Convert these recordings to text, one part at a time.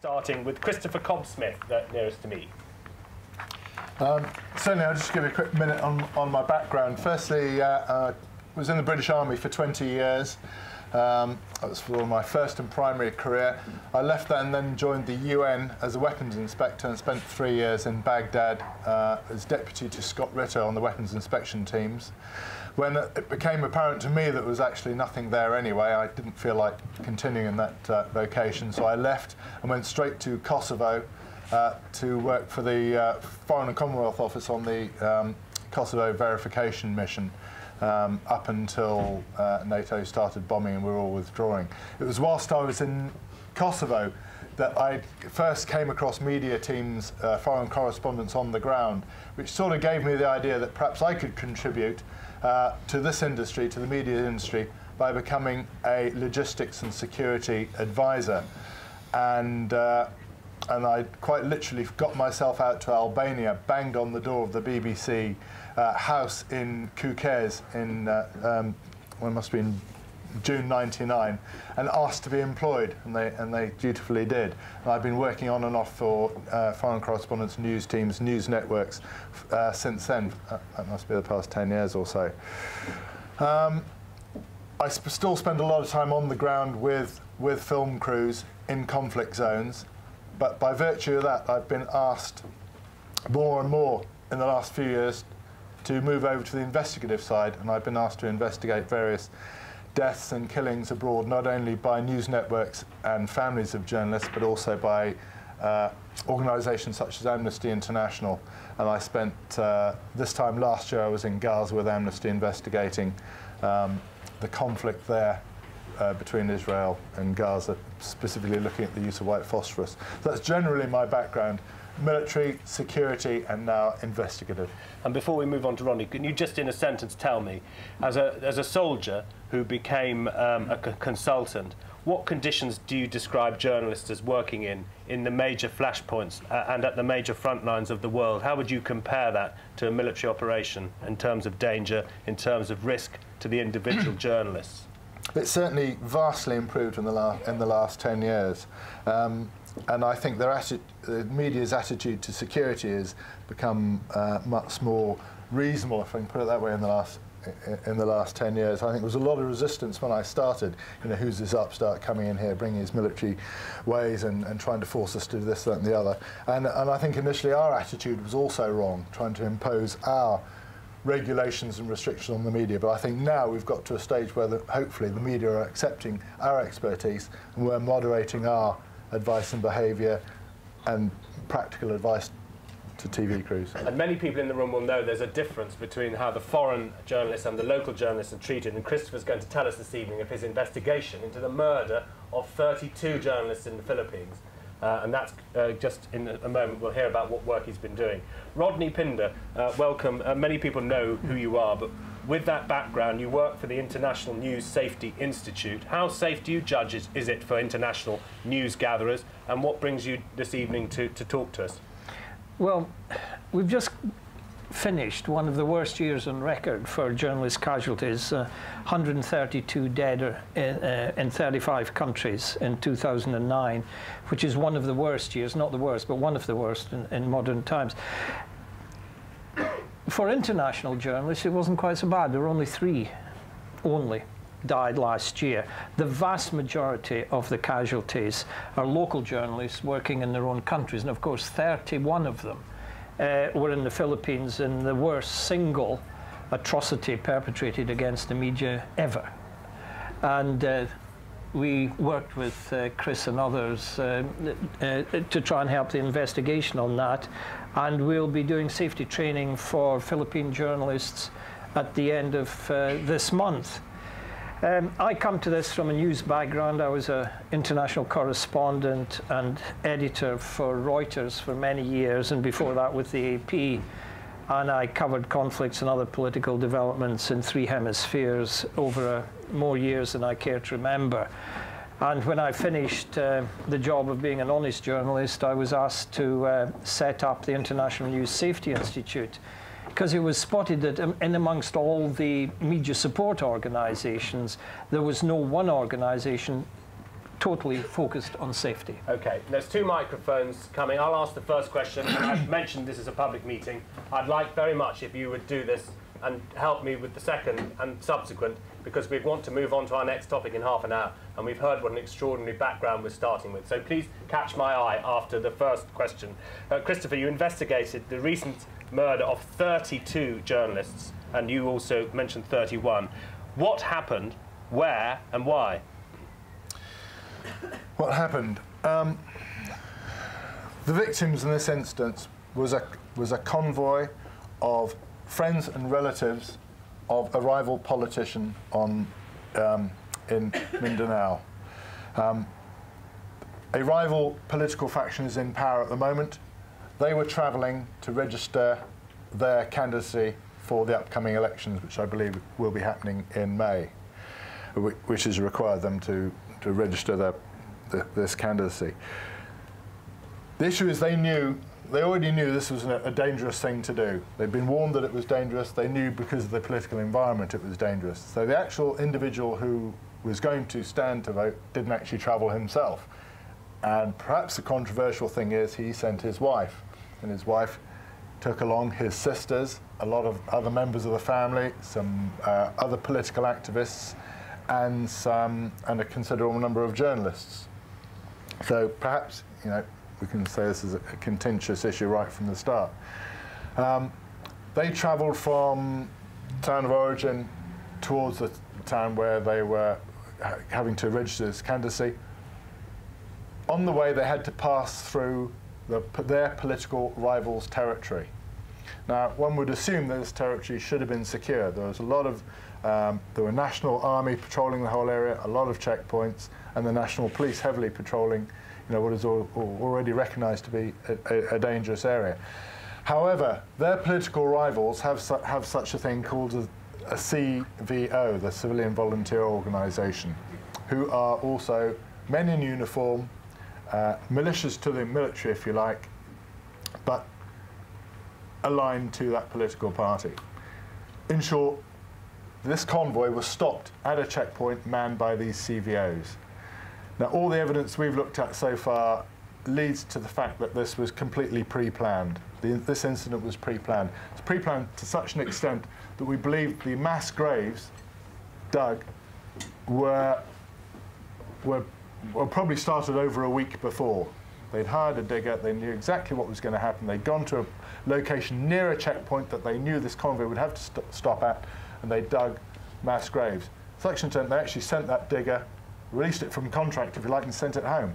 Starting with Christopher Cobb-Smith, nearest to me. Certainly, I'll just give you a quick minute on my background. Firstly, I was in the British Army for 20 years. That was for my first and primary career. I left that and then joined the UN as a weapons inspector and spent 3 years in Baghdad as deputy to Scott Ritter on the weapons inspection teams. When it became apparent to me that there was actually nothing there anyway, I didn't feel like continuing in that vocation, so I left and went straight to Kosovo to work for the Foreign and Commonwealth Office on the Kosovo verification mission up until NATO started bombing and we were all withdrawing. It was whilst I was in Kosovo that I first came across media teams, foreign correspondents on the ground, which sort of gave me the idea that perhaps I could contribute to this industry, to the media industry, by becoming a logistics and security advisor. And I quite literally got myself out to Albania, banged on the door of the BBC house in Kukes in, well, it must have been June '99, and asked to be employed, and they dutifully did. And I've been working on and off for foreign correspondence, news teams, news networks since then. That must be the past 10 years or so. I still spend a lot of time on the ground with film crews in conflict zones, but by virtue of that, I've been asked more and more in the last few years to move over to the investigative side, and I've been asked to investigate various deaths and killings abroad, not only by news networks and families of journalists, but also by organisations such as Amnesty International. And I spent, this time last year, I was in Gaza with Amnesty investigating the conflict there between Israel and Gaza, specifically looking at the use of white phosphorus. So that's generally my background: military, security, and now investigative. And before we move on to Rodney, can you just in a sentence tell me, as a soldier who became a consultant, what conditions do you describe journalists as working in the major flashpoints and at the major front lines of the world? How would you compare that to a military operation in terms of danger, in terms of risk to the individual journalists? It's certainly vastly improved in the last 10 years. And I think the media's attitude to security has become much more reasonable, if I can put it that way, in the last 10 years. I think there was a lot of resistance when I started. You know, who's this upstart coming in here, bringing his military ways and trying to force us to do this, that, and the other. And I think initially our attitude was also wrong, trying to impose our regulations and restrictions on the media. But I think now we've got to a stage where hopefully the media are accepting our expertise and we're moderating our advice and behaviour and practical advice to TV crews. And many people in the room will know there's a difference between how the foreign journalists and the local journalists are treated, and Christopher's going to tell us this evening of his investigation into the murder of 32 journalists in the Philippines. And that's just in a moment we'll hear about what work he's been doing. Rodney Pinder, welcome. Many people know who you are, but with that background, you work for the International News Safety Institute. How safe do you judge is it for international news gatherers, and what brings you this evening to talk to us? Well, we've just finished one of the worst years on record for journalist casualties, 132 dead in 35 countries in 2009, which is one of the worst years, not the worst, but one of the worst in modern times. For international journalists, it wasn't quite so bad. There were only 3 died last year. The vast majority of the casualties are local journalists working in their own countries, and of course 31 of them were in the Philippines, in the worst single atrocity perpetrated against the media ever. And we worked with Chris and others to try and help the investigation on that, and we'll be doing safety training for Philippine journalists at the end of this month. I come to this from a news background. I was an international correspondent and editor for Reuters for many years, and before that with the AP. And I covered conflicts and other political developments in 3 hemispheres over more years than I care to remember. And when I finished the job of being an honest journalist, I was asked to set up the International News Safety Institute, because it was spotted that in amongst all the media support organisations, there was no one organisation totally focused on safety. Okay, there's 2 microphones coming. I'll ask the first question. I've mentioned this is a public meeting. I'd like very much if you would do this and help me with the second and subsequent, because we want to move on to our next topic in half an hour, and we've heard what an extraordinary background we're starting with. So please catch my eye after the first question. Christopher, you investigated the recent murder of 32 journalists, and you also mentioned 31. What happened, where, and why? What happened? The victims in this instance was a convoy of friends and relatives of a rival politician in Mindanao. A rival political faction is in power at the moment. They were travelling to register their candidacy for the upcoming elections, which I believe will be happening in May, which has required them to register this candidacy. The issue is they already knew this was a dangerous thing to do. They'd been warned that it was dangerous. They knew because of the political environment it was dangerous. So the actual individual who was going to stand to vote didn't actually travel himself. And perhaps the controversial thing is he sent his wife, and his wife took along his sisters, a lot of other members of the family, some other political activists, and a considerable number of journalists. So perhaps, you know, we can say this is a contentious issue right from the start. They travelled from town of origin towards the town where they were having to register this candidacy. On the way, they had to pass through their political rivals' territory. Now, one would assume that this territory should have been secure. There was a lot of, there were National Army patrolling the whole area, a lot of checkpoints, and the National Police heavily patrolling, you know, what is already recognised to be a dangerous area. However, their political rivals have such a thing called a CVO, the Civilian Volunteer Organisation, who are also men in uniform, militias to the military, if you like, but aligned to that political party. In short, this convoy was stopped at a checkpoint manned by these CVOs. Now, all the evidence we've looked at so far leads to the fact that this was completely pre-planned. This incident was pre-planned. It's pre-planned to such an extent that we believe the mass graves dug were probably started over a week before. They'd hired a digger, they knew exactly what was going to happen. They'd gone to a location near a checkpoint that they knew this convoy would have to stop at, and they dug mass graves. Such an extent they actually sent that digger, released it from contract, if you like, and sent it home.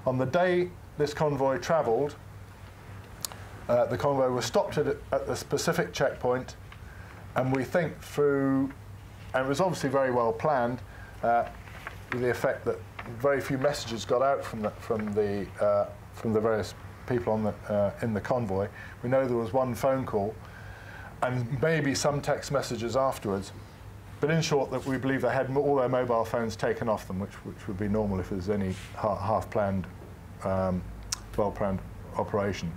On the day this convoy travelled, the convoy was stopped at the specific checkpoint, and we think through, and it was obviously very well planned, with the effect that very few messages got out from the various people in the convoy. We know there was one phone call, and maybe some text messages afterwards. But in short, that we believe they had all their mobile phones taken off them, which would be normal if there's any half-planned, well-planned operation.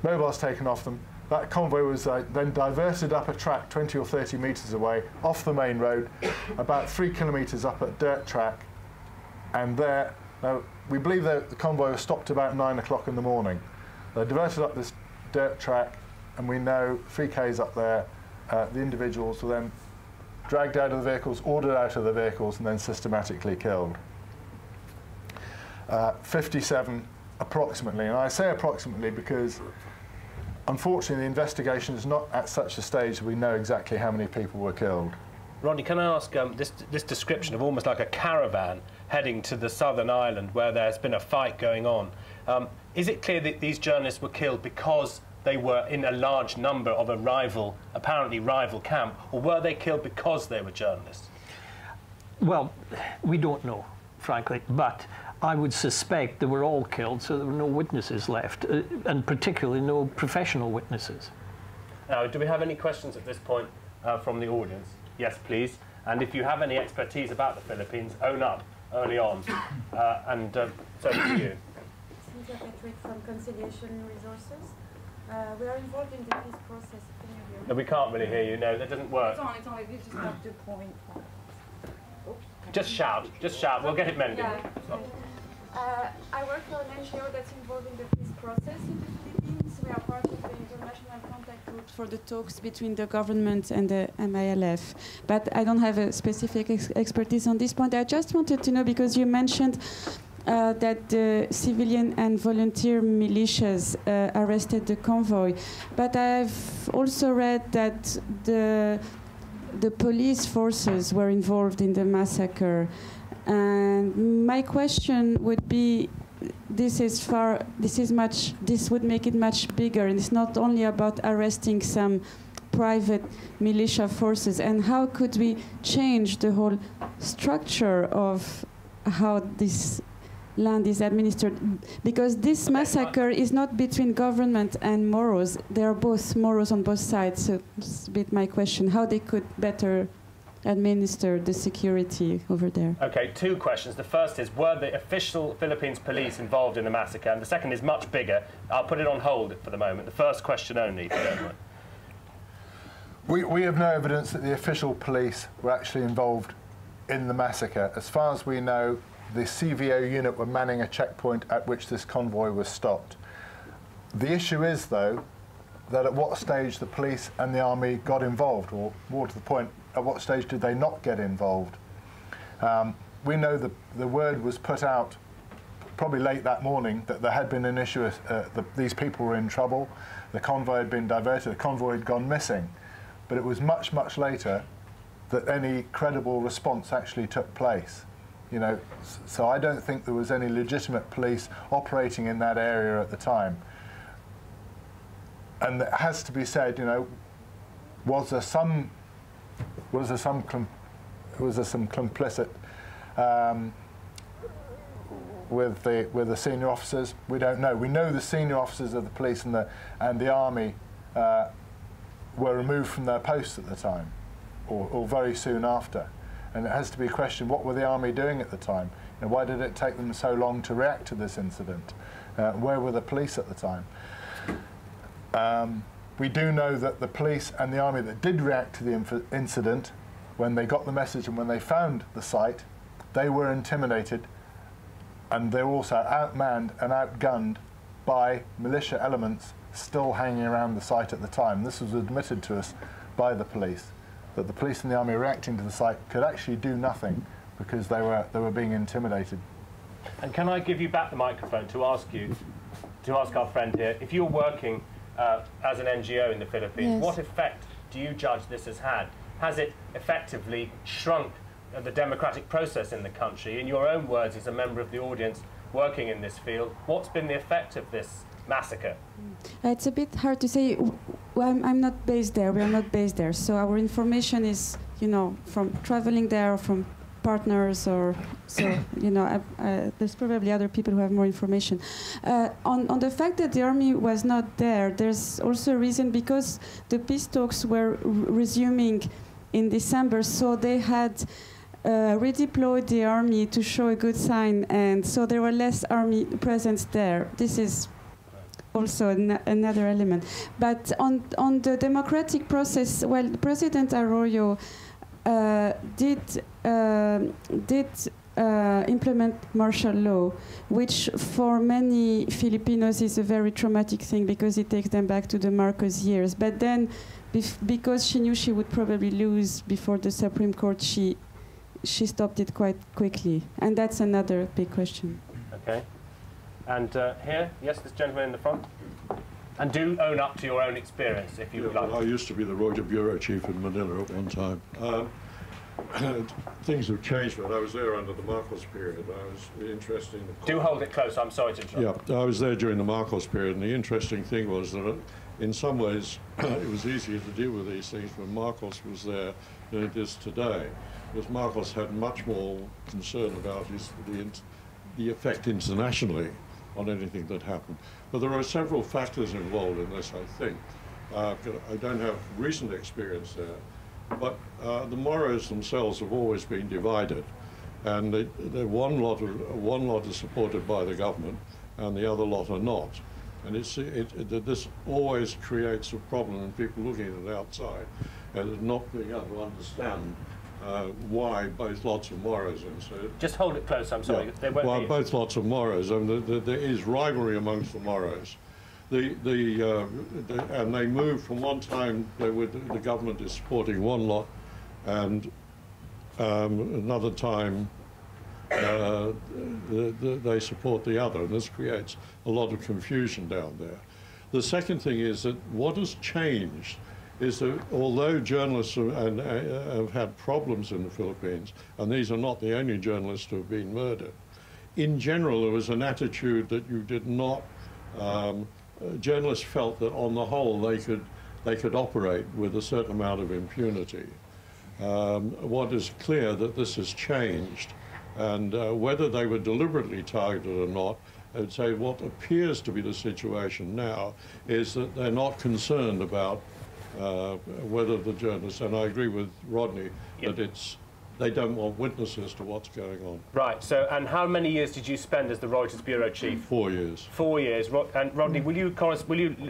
Mobiles taken off them. That convoy was then diverted up a track 20 or 30 metres away, off the main road, about 3 kilometres up a dirt track. And there, we believe that the convoy was stopped about 9 o'clock in the morning. They diverted up this dirt track, and we know 3 Ks up there, the individuals were then dragged out of the vehicles, ordered out of the vehicles, and then systematically killed. 57 approximately, and I say approximately because unfortunately the investigation is not at such a stage that we know exactly how many people were killed. Rodney, can I ask this description of almost like a caravan heading to the southern island where there's been a fight going on? Is it clear that these journalists were killed because they were in a large number of a rival, apparently rival camp, or were they killed because they were journalists? Well, we don't know, frankly, but I would suspect they were all killed, so there were no witnesses left, and particularly no professional witnesses. Now, do we have any questions at this point from the audience? Yes, please. And if you have any expertise about the Philippines, own up early on. So to you. Cynthia Patrick from Conciliation Resources. We are involved in the peace process. Can you hear me? No, we can't really hear you. No, that doesn't work. It's on. It's just up to point. Oops. Just shout. Just shout. We'll get it mended. Yeah. I work for an NGO that's involved in the peace process in the Philippines. We are part of the international contact group for the talks between the government and the MILF. But I don't have a specific expertise on this point. I just wanted to know, because you mentioned that the civilian and volunteer militias arrested the convoy. But I've also read that the police forces were involved in the massacre. And my question would be, this would make it much bigger, and it's not only about arresting some private militia forces. And how could we change the whole structure of how this land is administered? Because this massacre is not between government and Moros. There are both Moros on both sides. So it's a bit my question, how they could better administer the security over there. Okay, two questions. The first is, were the official Philippines police involved in the massacre? And the second is much bigger. I'll put it on hold for the moment. The first question only, if you don't mind. We have no evidence that the official police were actually involved in the massacre. As far as we know, the CVO unit were manning a checkpoint at which this convoy was stopped. The issue is, though, that at what stage the police and the army got involved, or more to the point, at what stage did they not get involved? We know the word was put out probably late that morning that there had been an issue, these people were in trouble, the convoy had been diverted, the convoy had gone missing. But it was much, much later that any credible response actually took place. You know, so I don't think there was any legitimate police operating in that area at the time. And it has to be said, you know, was there some complicit with the senior officers? We don't know. We know the senior officers of the police and the army were removed from their posts at the time, or very soon after. And it has to be questioned, what were the army doing at the time? And why did it take them so long to react to this incident? Where were the police at the time? We do know that the police and the army that did react to the incident, when they got the message and when they found the site, they were intimidated, and they were also outmanned and outgunned by militia elements still hanging around the site at the time. This was admitted to us by the police, that the police and the army reacting to the site could actually do nothing because they were being intimidated. And can I give you back the microphone to ask our friend here, if you're working as an NGO in the Philippines, yes, what effect do you judge this has had? Has it effectively shrunk the democratic process in the country? In your own words, as a member of the audience working in this field, what's been the effect of this massacre? It's a bit hard to say. Well, I'm not based there. We are not based there. So our information is, you know, from traveling there, or from partners, or so, you know, there's probably other people who have more information. On the fact that the army was not there, there's also a reason, because the peace talks were resuming in December, so they had redeployed the army to show a good sign, and so there were less army presence there. This is also another element. But on the democratic process, well, President Arroyo did implement martial law, which for many Filipinos is a very traumatic thing, because it takes them back to the Marcos years. But then, because she knew she would probably lose before the Supreme Court, she stopped it quite quickly. And that's another big question. Okay. And here, yes, this gentleman in the front. And do own up to your own experience, if you would like. Well, I used to be the Roger Bureau Chief in Manila at one time. Things have changed, but I was there under the Marcos period. I was interesting. Do hold it close. I'm sorry to interrupt. Yeah, I was there during the Marcos period, and the interesting thing was that in some ways it was easier to deal with these things when Marcos was there than it is today, because Marcos had much more concern about the effect internationally on anything that happened. But there are several factors involved in this, I think. I don't have recent experience there, but the Moros themselves have always been divided, and one lot is supported by the government, and the other lot are not. And this always creates a problem in people looking at it outside and not being able to understand why both lots of Moros and so. Just hold it close, I'm sorry. Yeah. They won't Well, be... both lots of Moros. I mean, there is rivalry amongst the Moros. And they move from one time the government is supporting one lot, and another time they support the other, and this creates a lot of confusion down there. The second thing is that what has changed is that although journalists have had problems in the Philippines, and these are not the only journalists who have been murdered, in general there was an attitude that you did not, journalists felt that on the whole they could operate with a certain amount of impunity. What is clear that this has changed, and whether they were deliberately targeted or not, I would say what appears to be the situation now is that they're not concerned about whether the journalists, and I agree with Rodney, yep, that they don't want witnesses to what's going on. Right, so, and how many years did you spend as the Reuters bureau chief? 4 years. 4 years. And Rodney, will you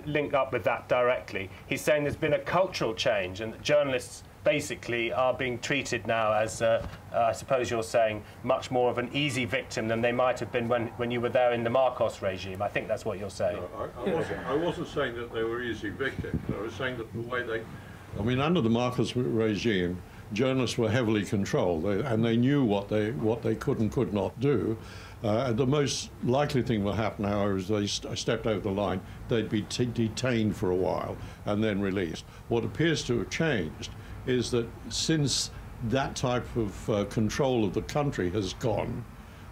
link up with that directly? He's saying there's been a cultural change and that journalists basically are being treated now as, I suppose you're saying, much more of an easy victim than they might have been when you were there in the Marcos regime. I think that's what you're saying. No, I wasn't saying that they were easy victims. I was saying that the way they... I mean, under the Marcos regime, journalists were heavily controlled, and they knew what they could and could not do. The most likely thing will happen, however, is they stepped over the line, they'd be detained for a while and then released. What appears to have changed is that since that type of control of the country has gone,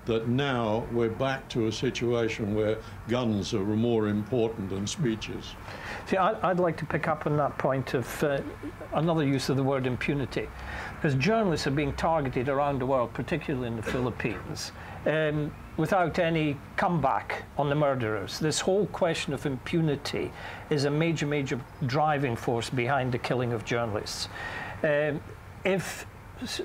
that now we're back to a situation where guns are more important than speeches. See, I'd like to pick up on that point of another use of the word impunity, because journalists are being targeted around the world, particularly in the Philippines, without any comeback on the murderers. This whole question of impunity is a major, major driving force behind the killing of journalists. If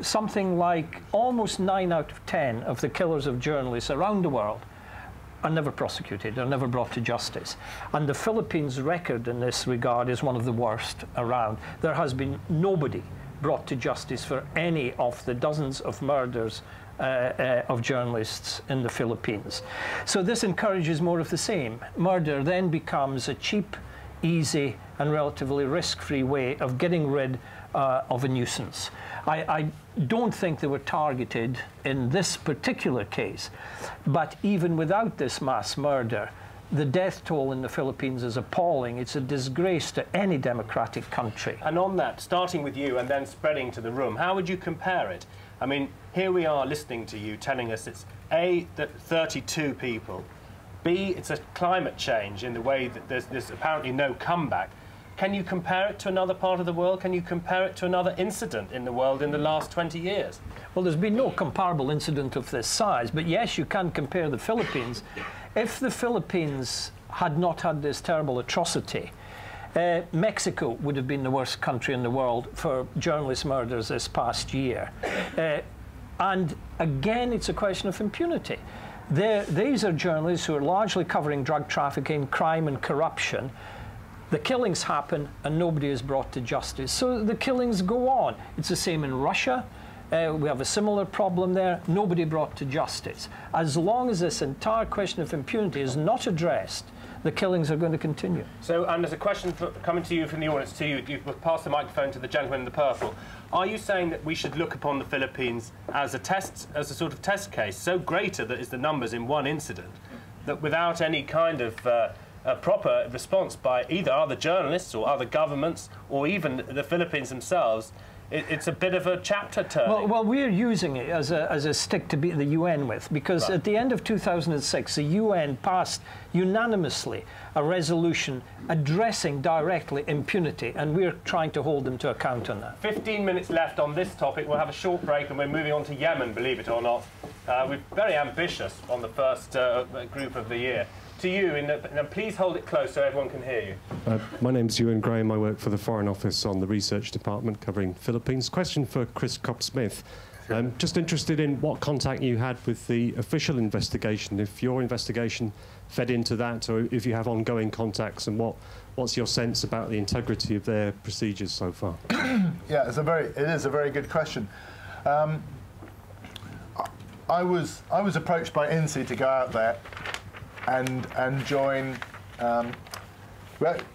something like almost 9 out of 10 of the killers of journalists around the world are never prosecuted, are never brought to justice. And the Philippines' record in this regard is one of the worst around. There has been nobody brought to justice for any of the dozens of murders of journalists in the Philippines. So this encourages more of the same. Murder then becomes a cheap, easy, and relatively risk-free way of getting rid of a nuisance. I don't think they were targeted in this particular case, but even without this mass murder, the death toll in the Philippines is appalling. It's a disgrace to any democratic country. And on that, starting with you and then spreading to the room, how would you compare it? I mean, here we are listening to you telling us it's A, that 32 people, B, it's a climate change in the way that there's apparently no comeback. Can you compare it to another part of the world? Can you compare it to another incident in the world in the last 20 years? Well, there's been no comparable incident of this size, but yes, you can compare the Philippines. If the Philippines had not had this terrible atrocity, Mexico would have been the worst country in the world for journalist murders this past year. And again, it's a question of impunity. These are journalists who are largely covering drug trafficking, crime and corruption. The killings happen and nobody is brought to justice. So the killings go on. It's the same in Russia. We have a similar problem there. Nobody brought to justice. As long as this entire question of impunity is not addressed, the killings are going to continue. So, and there's a question coming to you from the audience to you. You've passed the microphone to the gentleman in the purple. Are you saying that we should look upon the Philippines as a sort of test case, so greater that is the numbers in one incident, that without any kind of a proper response by either other journalists or other governments or even the Philippines themselves, it's a bit of a chapter turning? Well, we're using it as a stick to beat the UN with, because at the end of 2006, the UN passed unanimously a resolution addressing directly impunity, and we're trying to hold them to account on that. 15 minutes left on this topic. We'll have a short break, and we're moving on to Yemen, believe it or not. We're very ambitious on the first group of the year. To you, and please hold it close so everyone can hear you. My name's Ewan Graham. I work for the Foreign Office on the Research Department covering Philippines. Question for Chris Cobb-Smith. Just interested in what contact you had with the official investigation, if your investigation fed into that, or if you have ongoing contacts, and what's your sense about the integrity of their procedures so far? Yeah, it is a very good question. I was approached by INSEE to go out there and join,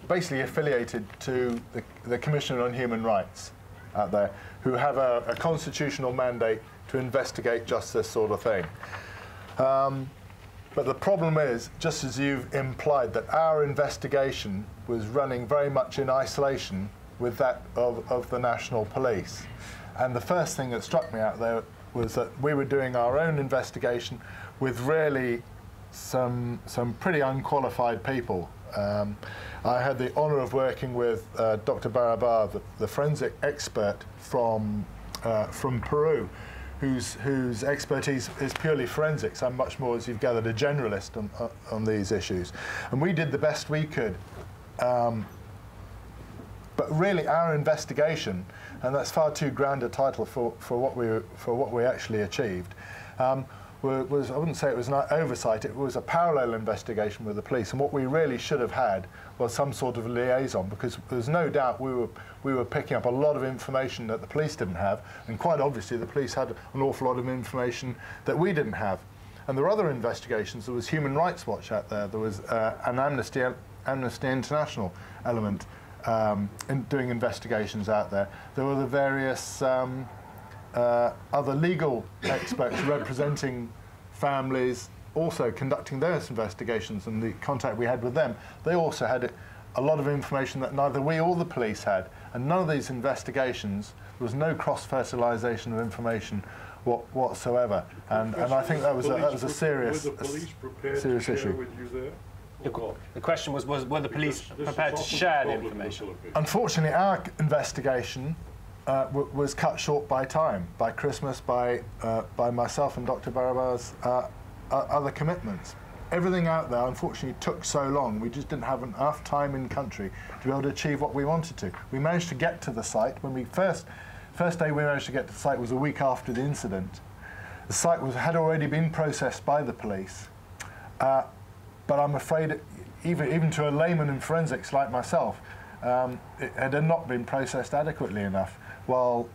basically affiliated to the Commission on Human Rights out there, who have a constitutional mandate to investigate just this sort of thing. But the problem is, just as you've implied, that our investigation was running very much in isolation with that of the National Police. And the first thing that struck me out there was that we were doing our own investigation with really some pretty unqualified people. I had the honour of working with Dr. Barabar, the forensic expert from Peru, whose expertise is purely forensics. I'm much more, as you've gathered, a generalist on these issues. And we did the best we could. But really, our investigation, and that's far too grand a title for what we actually achieved, was, I wouldn't say it was an oversight, it was a parallel investigation with the police. And what we really should have had was some sort of liaison, because there's no doubt we were picking up a lot of information that the police didn't have, and quite obviously the police had an awful lot of information that we didn't have. And there were other investigations. There was Human Rights Watch out there. There was an Amnesty International element in doing investigations out there. There were the various other legal experts representing families also conducting their investigations, and the contact we had with them. They also had a lot of information that neither we or the police had. And none of these investigations, there was no cross-fertilisation of information whatsoever. And I think that was a serious issue. With you there? The question was were the police prepared to share the information? Unfortunately, our investigation was cut short by time, by Christmas, by myself and Dr. Barabar's other commitments. Everything out there, unfortunately, took so long. We just didn't have enough time in country to be able to achieve what we wanted to. We managed to get to the site. When we first day we managed to get to the site was a week after the incident. The site had already been processed by the police. But I'm afraid, even to a layman in forensics like myself, it had not been processed adequately enough. While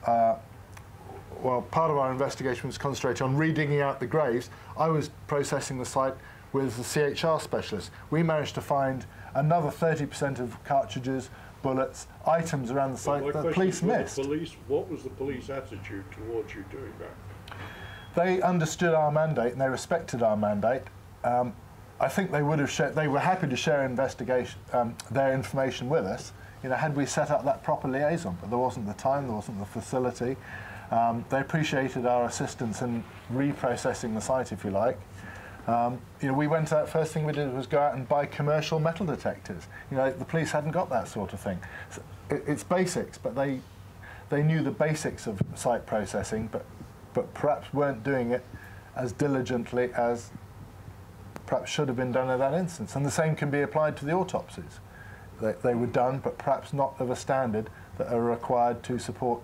part of our investigation was concentrating on redigging out the graves, I was processing the site with the CHR specialist. We managed to find another 30% of cartridges, bullets, items around the site that the police missed. What was the police attitude towards you doing that? They understood our mandate and they respected our mandate. I think they would have shared. They were happy to share their information with us. Had we set up that proper liaison, but there wasn't the time, there wasn't the facility. They appreciated our assistance in reprocessing the site, if you like. We went out. First thing we did was go out and buy commercial metal detectors. The police hadn't got that sort of thing. So it's basics, but they knew the basics of site processing, but perhaps weren't doing it as diligently as perhaps should have been done in that instance. And the same can be applied to the autopsies. They were done, but perhaps not of a standard that are required to support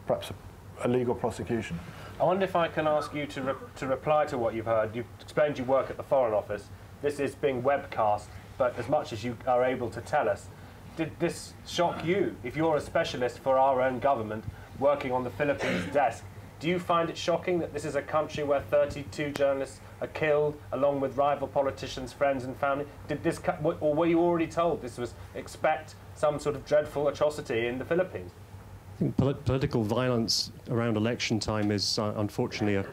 perhaps a legal prosecution. I wonder if I can ask you to reply to what you've heard. You've explained you work at the Foreign Office. This is being webcast, but as much as you are able to tell us, did this shock you? If you're a specialist for our own government working on the Philippines desk, do you find it shocking that this is a country where 32 journalists are killed, along with rival politicians, friends and family? Or were you already told this was expect some sort of dreadful atrocity in the Philippines? I think political violence around election time is unfortunately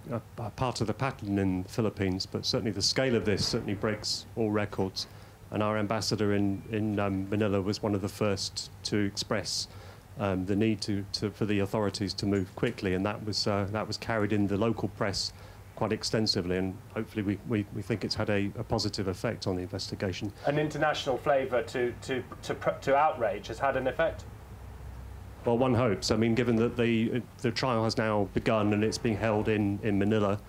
a part of the pattern in the Philippines, but certainly the scale of this certainly breaks all records. And our ambassador in Manila was one of the first to express the need for the authorities to move quickly, and that was carried in the local press quite extensively, and hopefully we think it's had a positive effect on the investigation. An international flavour to outrage has had an effect? Well, one hopes. I mean, given that the trial has now begun and it's being held in Manila,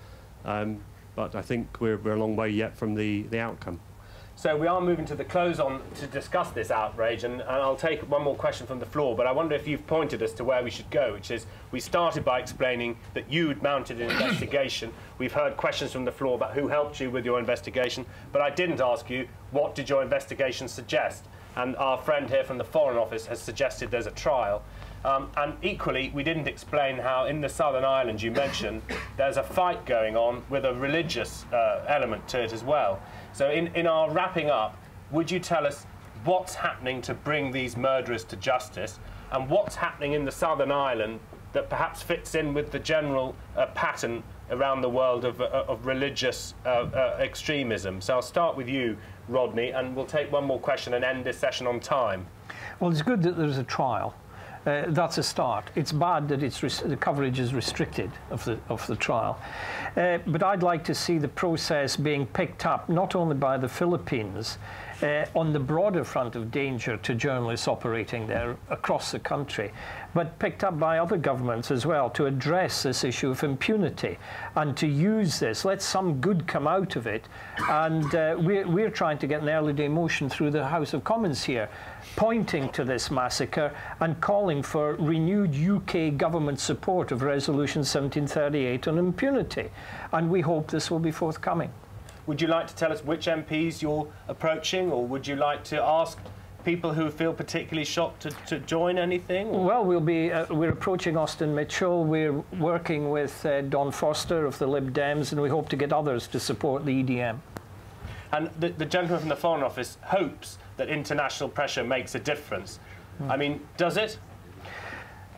but I think we're a long way yet from the outcome. So we are moving to the close on to discuss this outrage, and I'll take one more question from the floor, but I wonder if you've pointed us to where we should go, which is we started by explaining that you'd mounted an investigation. We've heard questions from the floor about who helped you with your investigation, but I didn't ask you what did your investigation suggest. And our friend here from the Foreign Office has suggested there's a trial. And equally, we didn't explain how in the Southern Island you mentioned there's a fight going on with a religious element to it as well. So in our wrapping up, would you tell us what's happening to bring these murderers to justice, and what's happening in the Southern Island that perhaps fits in with the general pattern around the world of religious extremism? So I'll start with you, Rodney, and we'll take one more question and end this session on time. Well, it's good that there's a trial. That's a start. It's bad that the coverage is restricted of the trial. But I'd like to see the process being picked up not only by the Philippines on the broader front of danger to journalists operating there across the country, but picked up by other governments as well to address this issue of impunity and to use this. Let some good come out of it. And we're trying to get an early day motion through the House of Commons here, pointing to this massacre and calling for renewed UK government support of Resolution 1738 on impunity. And we hope this will be forthcoming. Would you like to tell us which MPs you're approaching, or would you like to ask people who feel particularly shocked to join anything? Or? Well, we're approaching Austin Mitchell. We're working with Don Foster of the Lib Dems, and we hope to get others to support the EDM. And the gentleman from the Foreign Office hopes that international pressure makes a difference. I mean, does it?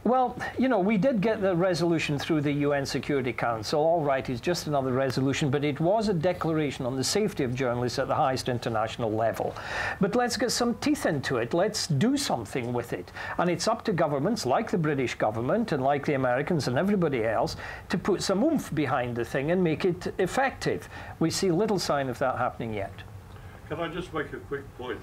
Well, you know, we did get the resolution through the UN Security Council. All right, it's just another resolution, but it was a declaration on the safety of journalists at the highest international level. But let's get some teeth into it. Let's do something with it. And it's up to governments like the British government and like the Americans and everybody else to put some oomph behind the thing and make it effective. We see little sign of that happening yet. Can I just make a quick point?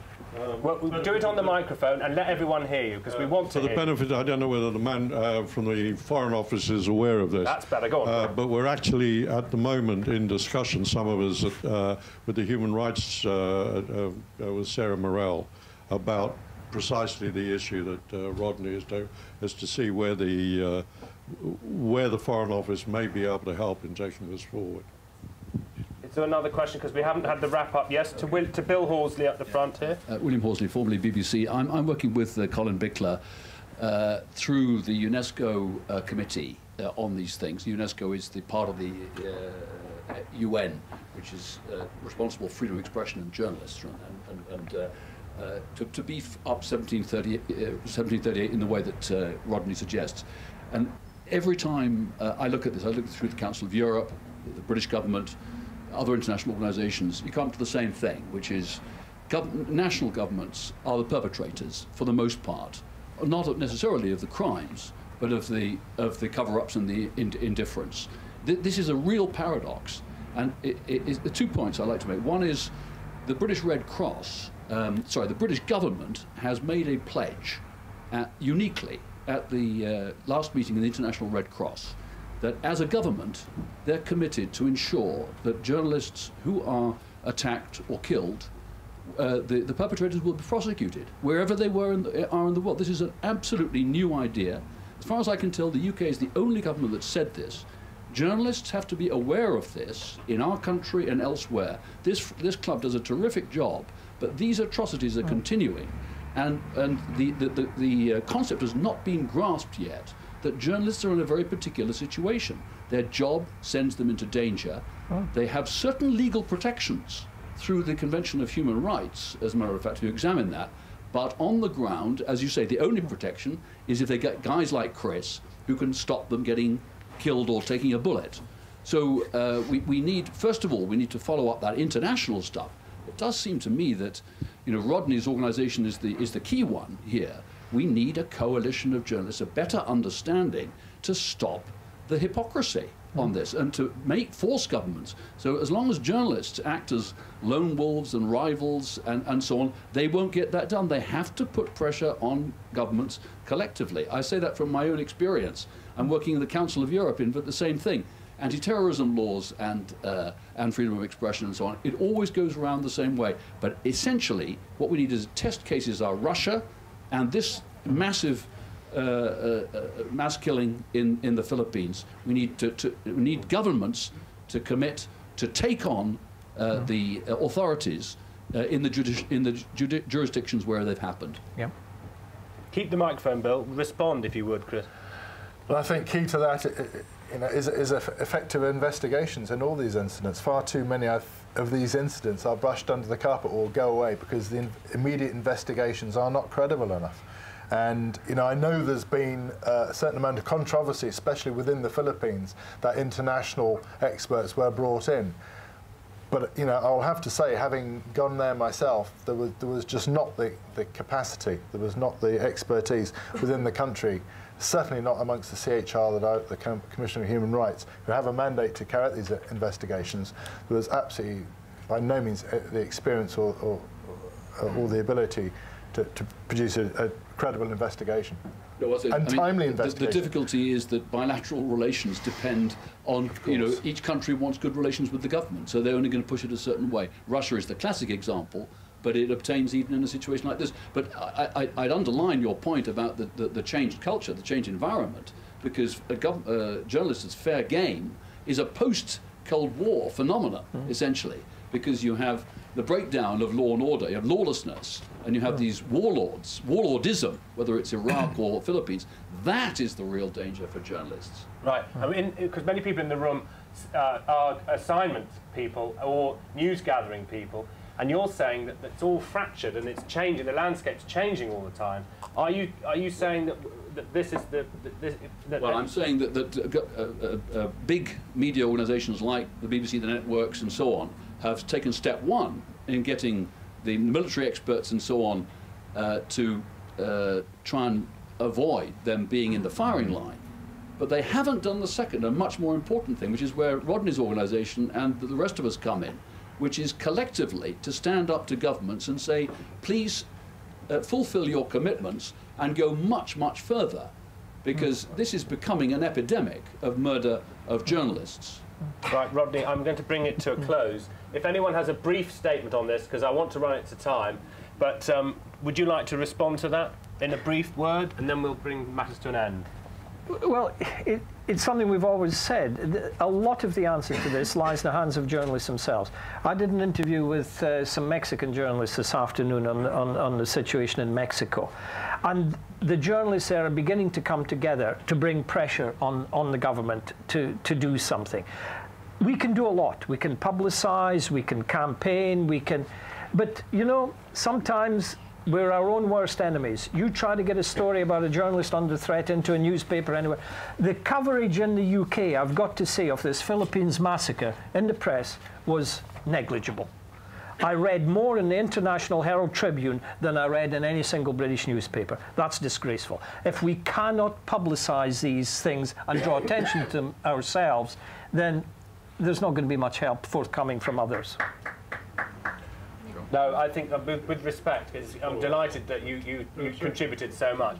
Well, we'll do it on the microphone and let everyone hear you, because we want to hear. For the benefit, I don't know whether the man from the Foreign Office is aware of this. That's better, go on. But we're actually, at the moment, in discussion, some of us, with the human rights, with Sarah Morell, about precisely the issue that Rodney is doing, is to see where the Foreign Office may be able to help in taking this forward. Is there another question? Because we haven't had the wrap-up. Yes, to Bill Horsley up the front here. William Horsley, formerly BBC. I'm working with Colin Bickler through the UNESCO committee on these things. UNESCO is the part of the UN, which is responsible for freedom of expression and journalists, and to beef up 1738 in the way that Rodney suggests. And every time I look at this, I look through the Council of Europe, the British government, other international organisations, you come to the same thing, which is national governments are the perpetrators, for the most part, not necessarily of the crimes, but of the cover-ups and the indifference. This is a real paradox, and the 2 points I'd like to make. One is the British Red Cross, the British government has made a pledge uniquely at the last meeting of the International Red Cross, that as a government, they're committed to ensure that journalists who are attacked or killed, the perpetrators will be prosecuted wherever they are in the world. This is an absolutely new idea. As far as I can tell, the UK is the only government that said this. Journalists have to be aware of this in our country and elsewhere. This club does a terrific job, but these atrocities are continuing, and the concept has not been grasped yet, that journalists are in a very particular situation. Their job sends them into danger. They have certain legal protections through the Convention of Human Rights, as a matter of fact, to examine that. But on the ground, as you say, the only protection is if they get guys like Chris who can stop them getting killed or taking a bullet. So we need, first of all, we need to follow up that international stuff. It does seem to me that, you know, Rodney's organisation is the key one here. We need a coalition of journalists, a better understanding to stop the hypocrisy on this and to force governments. So as long as journalists act as lone wolves and rivals and so on, they won't get that done. They have to put pressure on governments collectively. I say that from my own experience. I'm working in the Council of Europe but the same thing. Anti-terrorism laws and freedom of expression and so on, it always goes around the same way. But essentially, what we need is test cases are Russia and this massive mass killing in the Philippines. We need governments to commit to take on the authorities in the jurisdictions where they've happened. Yeah. Keep the microphone, Bill. Respond, if you would, Chris. Well, I think key to that is effective investigations in all these incidents. Far too many of these incidents are brushed under the carpet or go away because the immediate investigations are not credible enough. And I know there's been a certain amount of controversy, especially within the Philippines, that international experts were brought in. But I'll have to say, having gone there myself, there was just not the capacity, there was not the expertise within the country, certainly not amongst the CHR, the Commission of Human Rights, who have a mandate to carry out these investigations. There was absolutely, by no means, the experience or the ability to produce a credible investigation. No, timely investigation. The difficulty is that bilateral relations depend on, each country wants good relations with the government, so they're only going to push it a certain way. Russia is the classic example, but it obtains even in a situation like this. But I'd underline your point about the changed culture, the changed environment, because journalists' fair game is a post-Cold War phenomenon, essentially, because you have the breakdown of law and order, you have lawlessness, and you have these warlordism, whether it's Iraq or Philippines. That is the real danger for journalists. Right. I mean, because many people in the room are assignment people or news-gathering people, and you're saying that it's all fractured and it's changing, the landscape's changing all the time. Are you saying that this is well, I'm saying that big media organisations like the BBC, the networks, and so on, have taken step one in getting the military experts and so on to try and avoid them being in the firing line. But they haven't done the second and much more important thing, which is where Rodney's organisation and the rest of us come in, which is collectively to stand up to governments and say, please fulfil your commitments and go much, much further, because this is becoming an epidemic of murder of journalists. Right, Rodney, I'm going to bring it to a close. If anyone has a brief statement on this, because I want to run it to time, but would you like to respond to that in a brief word, and then we'll bring matters to an end? Well, it's something we've always said. A lot of the answer to this lies in the hands of journalists themselves. I did an interview with some Mexican journalists this afternoon on the situation in Mexico. And the journalists there are beginning to come together to bring pressure on the government to do something. We can do a lot. We can publicize, we can campaign, but sometimes we're our own worst enemies. You try to get a story about a journalist under threat into a newspaper anywhere. The coverage in the UK, I've got to say, of this Philippines massacre in the press was negligible. I read more in the International Herald Tribune than I read in any single British newspaper. That's disgraceful. If we cannot publicise these things and draw attention to them ourselves, then there's not going to be much help forthcoming from others. No, I think with respect, I'm delighted that you contributed so much.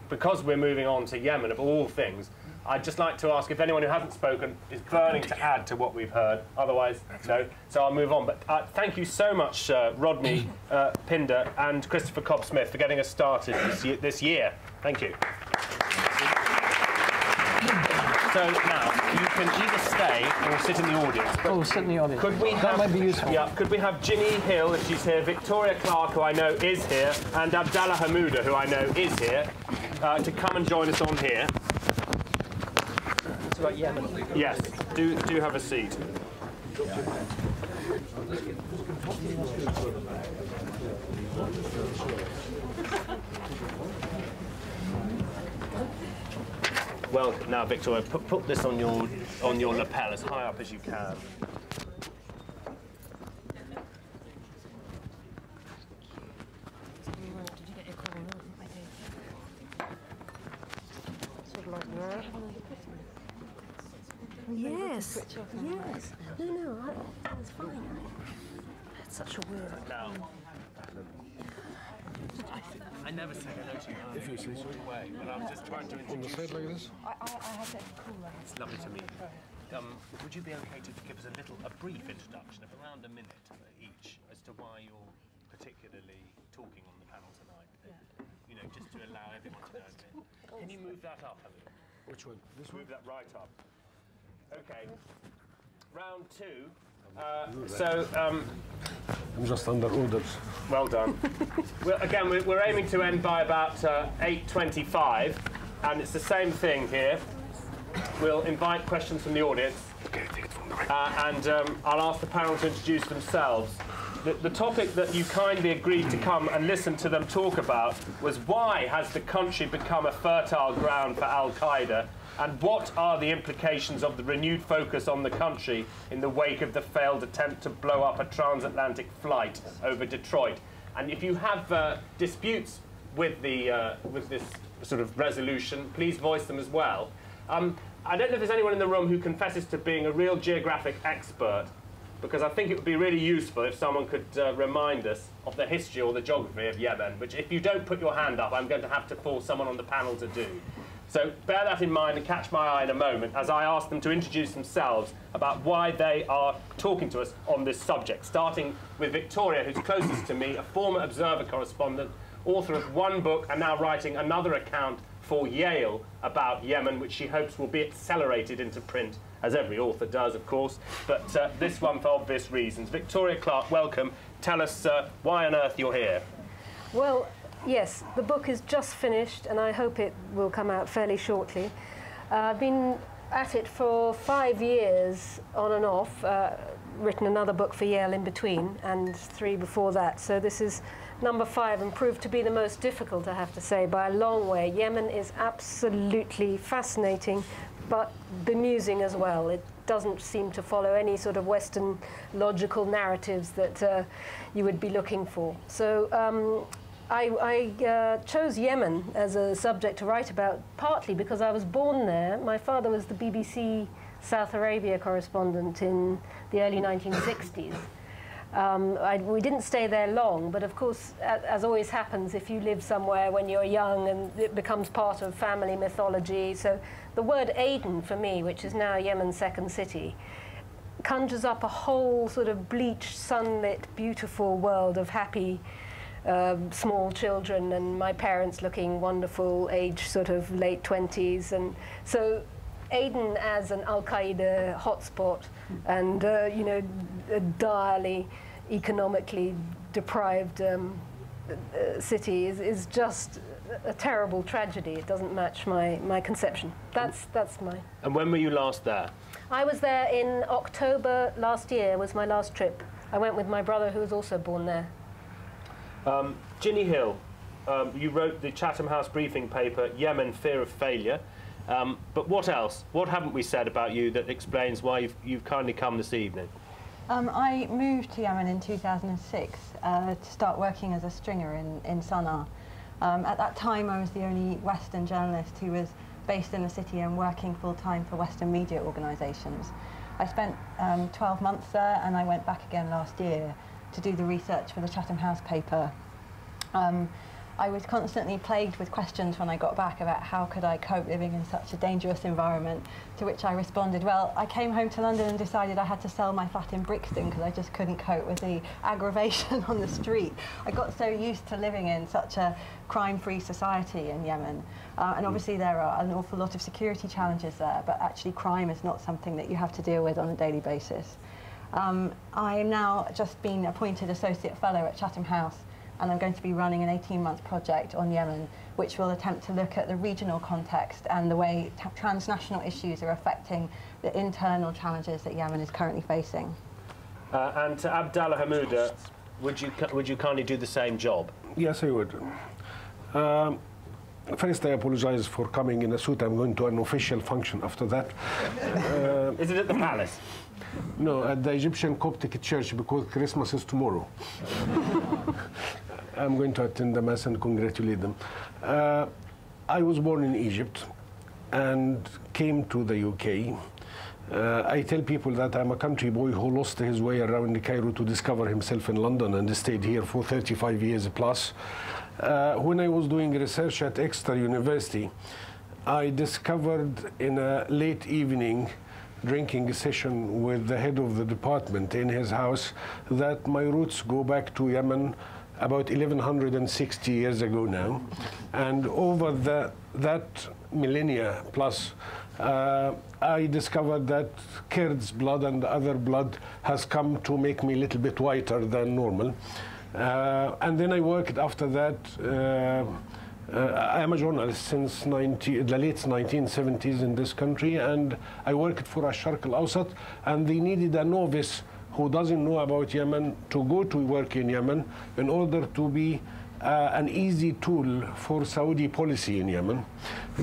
Because we're moving on to Yemen, of all things, I'd just like to ask if anyone who hasn't spoken is burning to add to what we've heard. Otherwise, no. So I'll move on. But thank you so much, Rodney Pinder and Christopher Cobb-Smith, for getting us started this year. Thank you. So now, you can either stay or sit in the audience. Oh, sit in the audience. Could we that might be useful. Yeah, could we have Ginny Hill, if she's here, Victoria Clark, who I know is here, and Abdallah Hamouda, who I know is here, to come and join us on here. It's about Yemen. Yes, do have a seat. Well, now, Victoria, put this on your lapel as high up as you can. Yes, yes. No, that's fine. That's such a weird... Now, I never said hello to you in a rude way, but I'm just trying to introduce you. I have that cool. It's lovely to meet you. Would you be okay to give us a brief introduction of around a minute each as to why you're particularly talking on the panel tonight? You know, just to allow everyone to know a bit. Can you move that up a little? Which one? This one? Move that right up. Okay. Round two. I'm just under orders. Well done. Again, we're aiming to end by about 8:25, and it's the same thing here. We'll invite questions from the audience, and I'll ask the panel to introduce themselves. The topic that you kindly agreed to come and listen to them talk about was why has the country become a fertile ground for al-Qaeda, and what are the implications of the renewed focus on the country in the wake of the failed attempt to blow up a transatlantic flight over Detroit. And if you have disputes with this sort of resolution, please voice them as well. I don't know if there's anyone in the room who confesses to being a real geographic expert, because I think it would be really useful if someone could remind us of the history or the geography of Yemen, which if you don't put your hand up, I'm going to have to force someone on the panel to do. So bear that in mind and catch my eye in a moment as I ask them to introduce themselves about why they are talking to us on this subject, starting with Victoria, who's closest to me, a former Observer correspondent, author of one book and now writing another account for Yale about Yemen, which she hopes will be accelerated into print, as every author does, of course, but this one for obvious reasons. Victoria Clark, welcome. Tell us why on earth you're here. Well, yes, the book is just finished, and I hope it will come out fairly shortly. I've been at it for 5 years, on and off, written another book for Yale in between, and 3 before that. So this is number 5, and proved to be the most difficult, I have to say, by a long way. Yemen is absolutely fascinating, but bemusing as well. It doesn't seem to follow any sort of Western logical narratives that you would be looking for. So I chose Yemen as a subject to write about, partly because I was born there. My father was the BBC South Arabia correspondent in the early 1960s. We didn't stay there long, but of course, as always happens, if you live somewhere when you're young, and it becomes part of family mythology. So the word Aden, for me, which is now Yemen's second city, conjures up a whole sort of bleached, sunlit, beautiful world of happy small children, and my parents looking wonderful, age sort of late 20s. And so Aden as an al-Qaeda hotspot, and you know, a direly economically deprived city is just a terrible tragedy. It doesn't match my conception. That's my. And when were you last there? I was there in October last year. Was my last trip. I went with my brother, who was also born there. Ginny Hill, you wrote the Chatham House briefing paper, Yemen, Fear of Failure. But what else? What haven't we said about you that explains why you've kindly come this evening? I moved to Yemen in 2006 to start working as a stringer in Sana'a. At that time, I was the only Western journalist who was based in the city and working full-time for Western media organisations. I spent 12 months there, and I went back again last year to do the research for the Chatham House paper. I was constantly plagued with questions when I got back about how could I cope living in such a dangerous environment, to which I responded, well, I came home to London and decided I had to sell my flat in Brixton because I just couldn't cope with the aggravation on the street. I got so used to living in such a crime-free society in Yemen. And obviously there are an awful lot of security challenges there, but actually crime is not something that you have to deal with on a daily basis. I am now just been appointed Associate Fellow at Chatham House, and I'm going to be running an 18-month project on Yemen, which will attempt to look at the regional context and the way transnational issues are affecting the internal challenges that Yemen is currently facing. And to Abdallah Hamouda, would you kindly do the same job? Yes, I would. First, I apologize for coming in a suit. I'm going to an official function after that. Is it at the palace? No, at the Egyptian Coptic Church, because Christmas is tomorrow. I'm going to attend the Mass and congratulate them. I was born in Egypt and came to the UK. I tell people that I'm a country boy who lost his way around Cairo to discover himself in London and stayed here for 35 years plus. When I was doing research at Exeter University, I discovered in a late evening drinking session with the head of the department in his house that my roots go back to Yemen about 1160 years ago now. And over that millennia plus, I discovered that Kurds' blood and other blood has come to make me a little bit whiter than normal. And then I worked after that. I am a journalist since the late 1970s in this country, and I worked for al-Sharq al-Awsat, and they needed a novice who doesn't know about Yemen to go to work in Yemen in order to be an easy tool for Saudi policy in Yemen,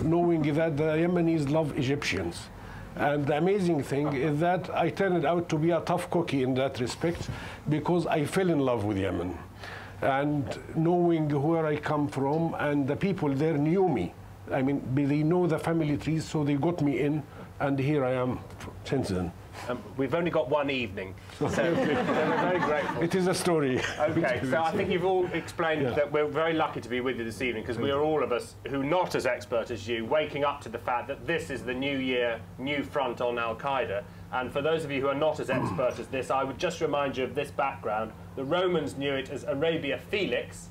knowing that the Yemenis love Egyptians. And the amazing thing is that I turned out to be a tough cookie in that respect, because I fell in love with Yemen. And knowing where I come from, and the people there knew me. I mean, they know the family trees, so they got me in, and here I am since then. We've only got one evening, so we're very grateful. It is a story. Okay, so I think you've all explained that we're very lucky to be with you this evening, because we are all of us who are not as expert as you, waking up to the fact that this is the new year, new front on al-Qaeda. And for those of you who are not as expert as this, I would just remind you of this background. The Romans knew it as Arabia Felix,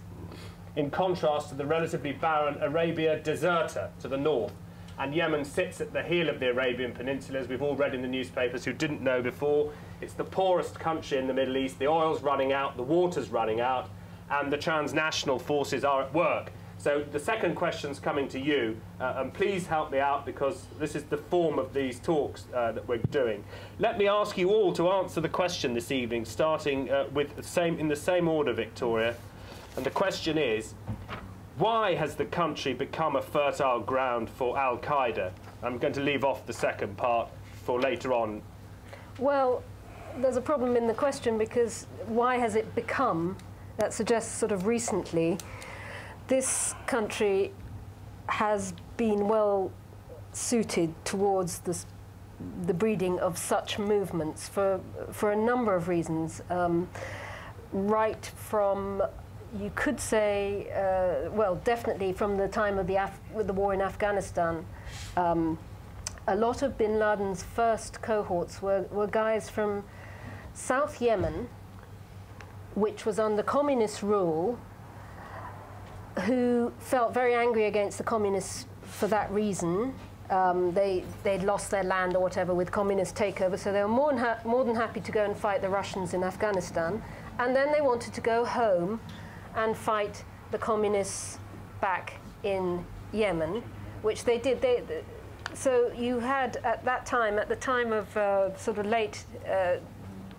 in contrast to the relatively barren Arabia Deserta to the north. And Yemen sits at the heel of the Arabian Peninsula, as we've all read in the newspapers who didn't know before. It's the poorest country in the Middle East. The oil's running out, the water's running out, and the transnational forces are at work. So the second question's coming to you, and please help me out, because this is the form of these talks that we're doing. Let me ask you all to answer the question this evening, starting in the same order, Victoria. And the question is, why has the country become a fertile ground for al-Qaeda? I'm going to leave off the second part for later on. Well, there's a problem in the question, because why has it become? That suggests sort of recently. This country has been well suited towards the breeding of such movements for a number of reasons. Right from, you could say, well, definitely from the time of the war in Afghanistan, a lot of bin Laden's first cohorts were guys from South Yemen, which was under communist rule, who felt very angry against the communists for that reason. They'd lost their land or whatever with communist takeover, so they were more than happy to go and fight the Russians in Afghanistan. And then they wanted to go home and fight the communists back in Yemen, which they did. So you had at that time, at the time of sort of late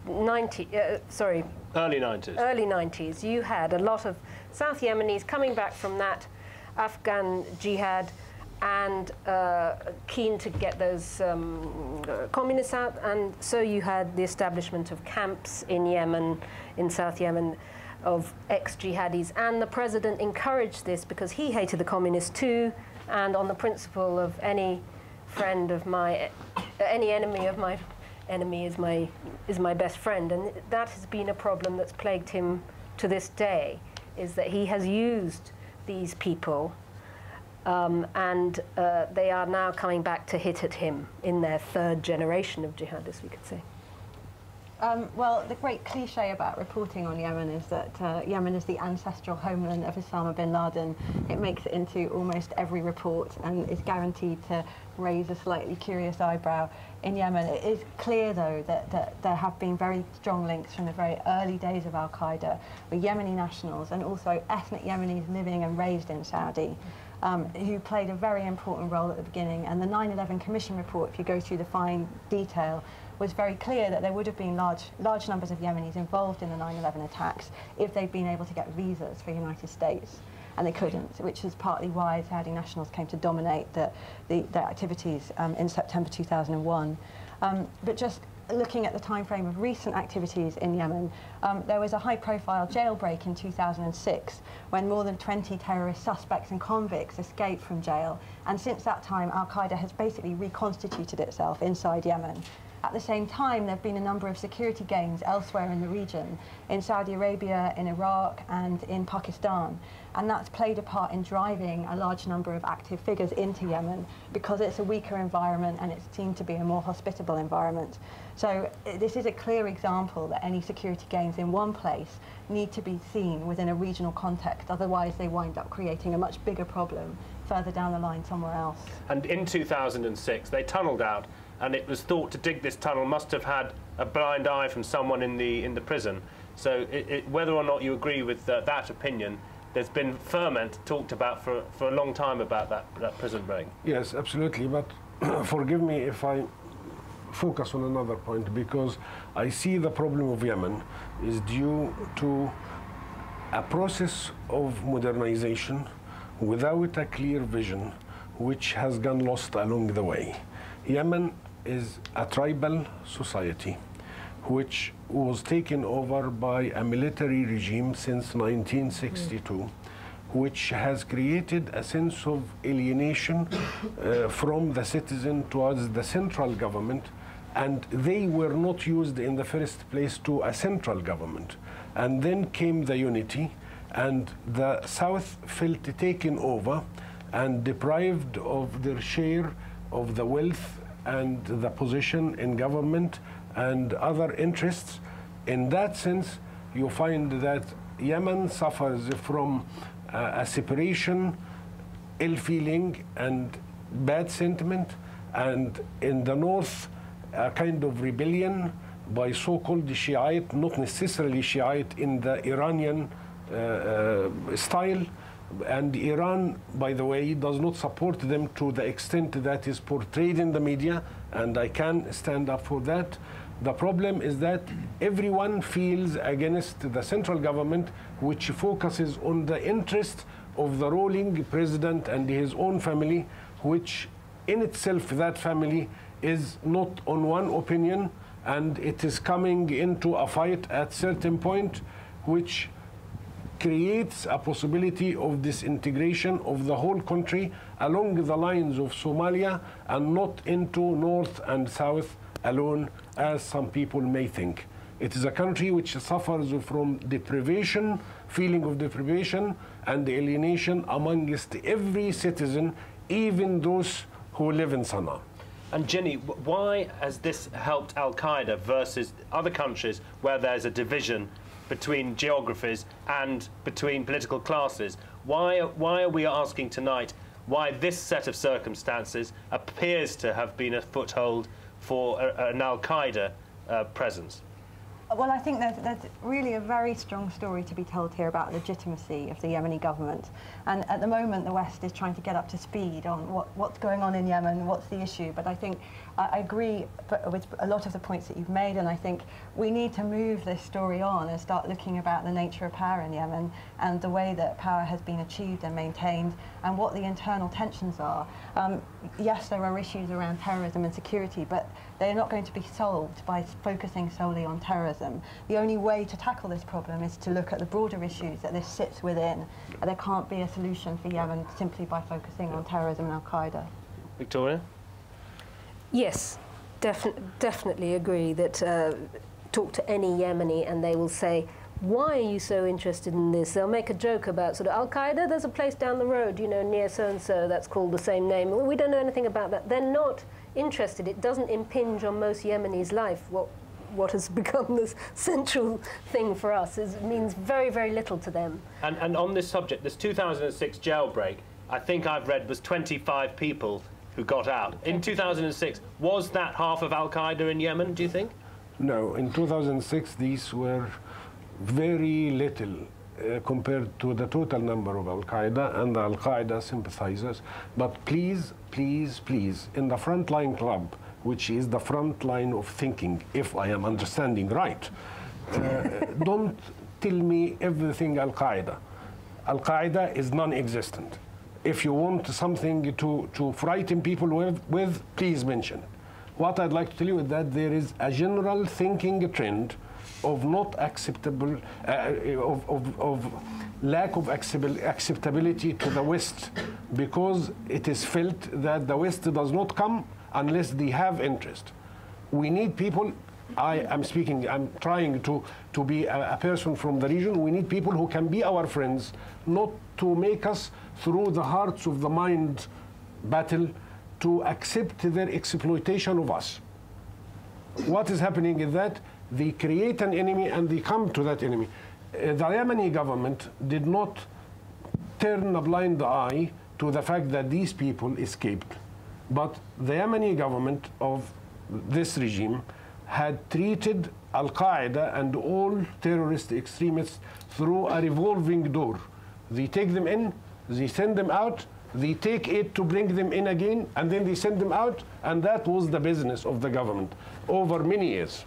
early 90s, you had a lot of South Yemenis coming back from that Afghan jihad and keen to get those communists out. And so you had the establishment of camps in Yemen, in South Yemen, of ex-jihadis. And the president encouraged this because he hated the communists too, and on the principle of any friend of my, any enemy of my enemy is my best friend. And that has been a problem that's plagued him to this day, is that he has used these people and they are now coming back to hit at him in their third generation of jihadists, we could say. Well, the great cliche about reporting on Yemen is that Yemen is the ancestral homeland of Osama bin Laden. It makes it into almost every report and is guaranteed to raise a slightly curious eyebrow in Yemen. It is clear, though, that there have been very strong links from the very early days of al-Qaeda with Yemeni nationals and also ethnic Yemenis living and raised in Saudi, who played a very important role at the beginning. And the 9/11 Commission report, if you go through the fine detail, was very clear that there would have been large numbers of Yemenis involved in the 9/11 attacks if they'd been able to get visas for the United States. And they couldn't, which is partly why Saudi nationals came to dominate their activities in September 2001. But just looking at the time frame of recent activities in Yemen, there was a high-profile jailbreak in 2006 when more than 20 terrorist suspects and convicts escaped from jail. And since that time, al-Qaeda has basically reconstituted itself inside Yemen. At the same time, there have been a number of security gains elsewhere in the region, in Saudi Arabia, in Iraq, and in Pakistan. And that's played a part in driving a large number of active figures into Yemen because it's a weaker environment and it seemed to be a more hospitable environment. So this is a clear example that any security gains in one place need to be seen within a regional context, otherwise they wind up creating a much bigger problem further down the line somewhere else. And in 2006, they tunnelled out, and it was thought to dig this tunnel must have had a blind eye from someone in the prison. So whether or not you agree with that opinion, there's been ferment talked about for a long time about that prison break. Yes, absolutely. But forgive me if I focus on another point, because I see the problem of Yemen is due to a process of modernization without a clear vision, which has gone lost along the way. Yemen is a tribal society which was taken over by a military regime since 1962, which has created a sense of alienation from the citizen towards the central government, and they were not used in the first place to a central government. And then came the unity, and the South felt taken over and deprived of their share of the wealth and the position in government and other interests. In that sense, you find that Yemen suffers from a separation, ill feeling, and bad sentiment, and in the north, a kind of rebellion by so-called Shiite, not necessarily Shiite in the Iranian style. And Iran, by the way, does not support them to the extent that is portrayed in the media, and I can stand up for that. The problem is that everyone feels against the central government, which focuses on the interest of the ruling president and his own family, which in itself, that family is not on one opinion, and it is coming into a fight at certain point, which creates a possibility of disintegration of the whole country along the lines of Somalia, and not into north and south alone, as some people may think. It is a country which suffers from deprivation, feeling of deprivation and alienation amongst every citizen, even those who live in Sana'a. And Ginny, why has this helped al-Qaeda versus other countries where there's a division between geographies and between political classes? Why are we asking tonight why this set of circumstances appears to have been a foothold for an al-Qaeda presence? Well, I think there's really a very strong story to be told here about legitimacy of the Yemeni government. And at the moment, the West is trying to get up to speed on what's going on in Yemen, what's the issue. But I think I agree with a lot of the points that you've made, and I think we need to move this story on and start looking about the nature of power in Yemen and the way that power has been achieved and maintained and what the internal tensions are. Yes, there are issues around terrorism and security, but they're not going to be solved by focusing solely on terrorism. The only way to tackle this problem is to look at the broader issues that this sits within. There can't be a solution for Yemen simply by focusing on terrorism and al-Qaeda. Victoria? Yes, definitely agree that talk to any Yemeni and they will say, why are you so interested in this? They'll make a joke about sort of Al-Qaeda, there's a place down the road, you know, near so-and-so, that's called the same name. Well, we don't know anything about that. They're not interested. It doesn't impinge on most Yemenis' life. What has become this central thing for us means very, very little to them. And on this subject, this 2006 jailbreak, I think I've read was 25 people who got out. In 2006, was that half of al-Qaeda in Yemen, do you think? No, in 2006, these were very little compared to the total number of al-Qaeda and the al-Qaeda sympathizers. But please, please, please, in the frontline club, which is the front line of thinking, if I am understanding right, don't tell me everything al-Qaeda. Al-Qaeda is non-existent. If you want something to frighten people with, please mention it. What I'd like to tell you is that there is a general thinking trend of not acceptable, of lack of acceptability to the West, because it is felt that the West does not come unless they have interest. We need people, I'm trying to be a person from the region. We need people who can be our friends, not to make us through the hearts of the mind battle to accept their exploitation of us. What is happening is that they create an enemy and they come to that enemy. The Yemeni government did not turn a blind eye to the fact that these people escaped. But the Yemeni government of this regime had treated al-Qaeda and all terrorist extremists through a revolving door. They take them in, they send them out, they take it to bring them in again, and then they send them out, and that was the business of the government over many years.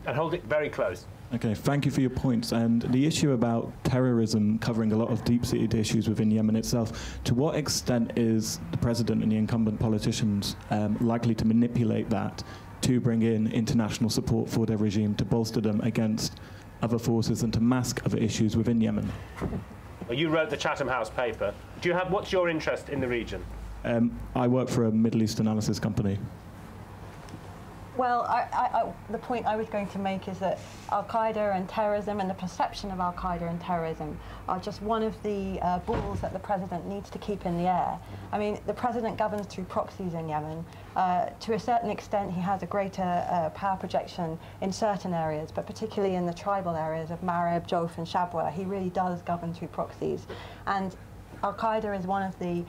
And hold it very close. Okay, thank you for your points. And the issue about terrorism covering a lot of deep-seated issues within Yemen itself, to what extent is the president and the incumbent politicians likely to manipulate that to bring in international support for their regime, to bolster them against other forces and to mask other issues within Yemen? Well, you wrote the Chatham House paper. Do you have, what's your interest in the region? I work for a Middle East analysis company. Well, the point I was going to make is that al-Qaeda and terrorism and the perception of al-Qaeda and terrorism are just one of the balls that the president needs to keep in the air. I mean, the president governs through proxies in Yemen. To a certain extent, he has a greater power projection in certain areas, but particularly in the tribal areas of Marib, Jof and Shabwa, he really does govern through proxies. And al-Qaeda is one of the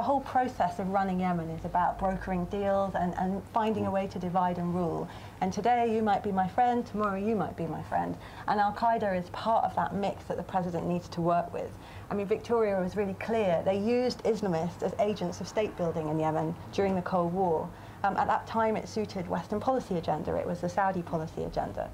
whole process of running Yemen is about brokering deals and finding a way to divide and rule. And today you might be my friend, tomorrow you might be my friend. And al-Qaeda is part of that mix that the president needs to work with. I mean, Victoria was really clear. They used Islamists as agents of state building in Yemen during the Cold War. At that time, it suited Western policy agenda. It was the Saudi policy agenda.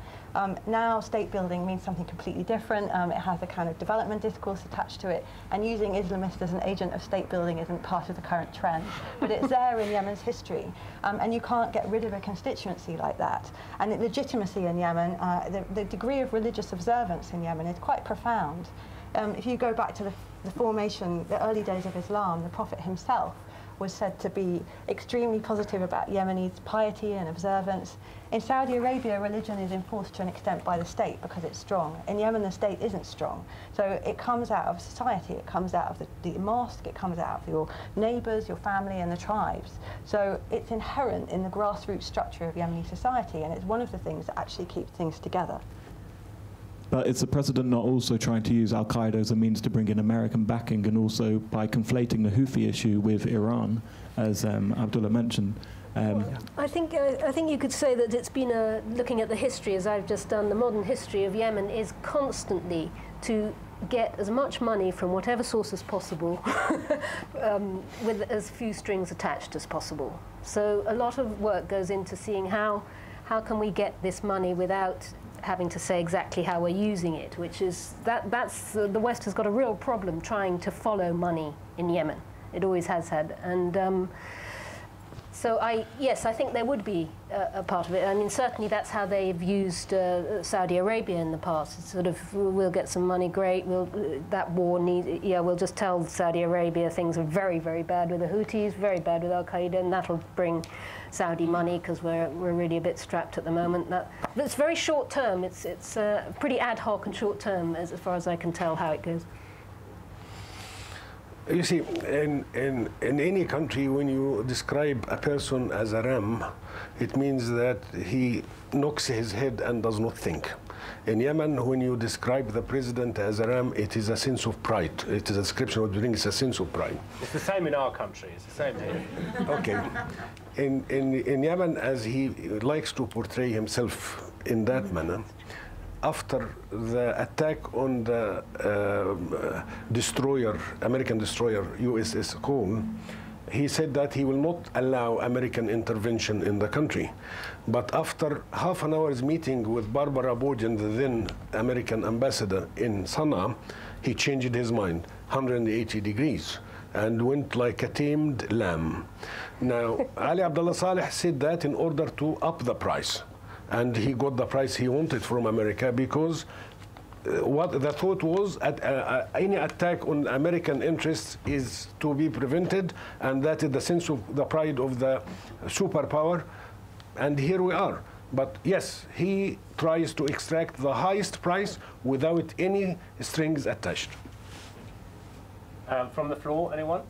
Now, state building means something completely different. It has a kind of development discourse attached to it, and using Islamists as an agent of state building isn't part of the current trend. But it's there in Yemen's history, and you can't get rid of a constituency like that. And the legitimacy in Yemen, the degree of religious observance in Yemen is quite profound. If you go back to the formation, the early days of Islam, the Prophet himself was said to be extremely positive about Yemenis' piety and observance. In Saudi Arabia, religion is enforced to an extent by the state because it's strong. In Yemen, the state isn't strong. So it comes out of society, it comes out of the mosque, it comes out of your neighbors, your family, and the tribes. So it's inherent in the grassroots structure of Yemeni society, and it's one of the things that actually keeps things together. But is the president not also trying to use al-Qaeda as a means to bring in American backing, and also by conflating the Houthi issue with Iran, as Abdullah mentioned? I think you could say that it's been looking at the history, as I've just done, the modern history of Yemen is constantly to get as much money from whatever source as possible with as few strings attached as possible. So a lot of work goes into seeing how can we get this money without having to say exactly how we're using it, which is that's the West has got a real problem trying to follow money in Yemen. It always has had, and so yes, I think there would be a part of it. I mean, certainly that's how they've used Saudi Arabia in the past. It's sort of, we'll get some money, great. That war we'll just tell Saudi Arabia things are very, very bad with the Houthis, very bad with al-Qaeda, and that'll bring Saudi money because we're really a bit strapped at the moment. It's very short term. It's pretty ad hoc and short term as far as I can tell how it goes. You see, in any country, when you describe a person as a ram, it means that he knocks his head and does not think. In Yemen, when you describe the president as a ram, it is a sense of pride. It is a description of what brings a sense of pride. It's the same in our country. It's the same here. Okay. In Yemen, as he likes to portray himself in that manner, after the attack on the American destroyer USS Cole, he said that he will not allow American intervention in the country. But after half an hour's meeting with Barbara Bojan, the then American ambassador in Sana'a, he changed his mind 180 degrees and went like a tamed lamb. Now, Ali Abdullah Saleh said that in order to up the price. And he got the price he wanted from America because what the thought was any attack on American interests is to be prevented, and that is the sense of the pride of the superpower. And here we are. But yes, he tries to extract the highest price without any strings attached. From the floor, anyone?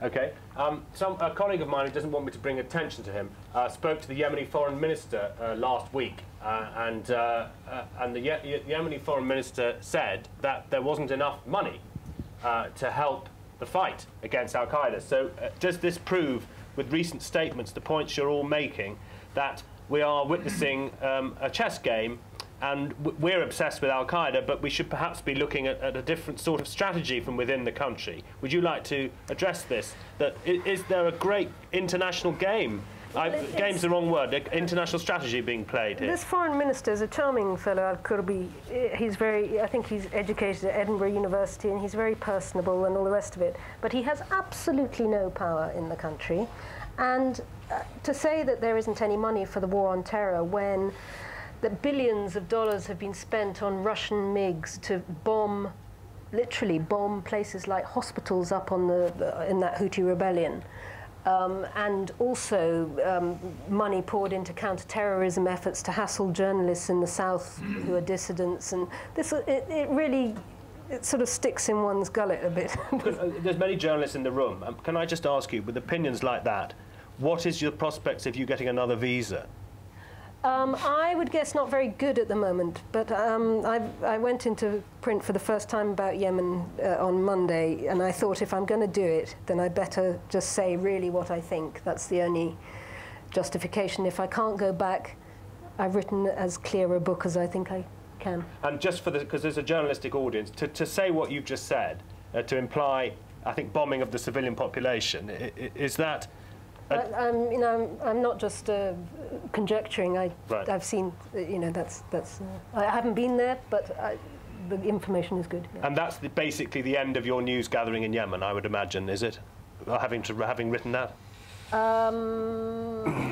Okay. A colleague of mine who doesn't want me to bring attention to him spoke to the Yemeni foreign minister last week, and the Yemeni foreign minister said that there wasn't enough money to help the fight against al-Qaeda. So does this prove, with recent statements, the points you're all making, that we are witnessing a chess game, and we're obsessed with al-Qaeda, but we should perhaps be looking at a different sort of strategy from within the country? Would you like to address this? That is there a great international game? Game's the wrong word. International strategy being played here. This foreign minister is a charming fellow, Al-Kurbi. I think he's educated at Edinburgh University, and he's very personable and all the rest of it. But he has absolutely no power in the country. And to say that there isn't any money for the war on terror when that billions of dollars have been spent on Russian MiGs to bomb, literally bomb places like hospitals up on in that Houthi rebellion. And also money poured into counter-terrorism efforts to hassle journalists in the south who are dissidents, and this it really sort of sticks in one's gullet a bit. There's many journalists in the room. Can I just ask you, with opinions like that, what is your prospects of you getting another visa? I would guess not very good at the moment, but I went into print for the first time about Yemen on Monday, and I thought if I'm going to do it, then I better just say really what I think. That's the only justification. If I can't go back, I've written as clear a book as I think I can. And just for because there's a journalistic audience, to say what you've just said, to imply, I think, bombing of the civilian population, is that... I'm not just conjecturing. I've seen, I haven't been there, but the information is good. Yeah. And that's basically the end of your news gathering in Yemen, I would imagine, is it? Having written that?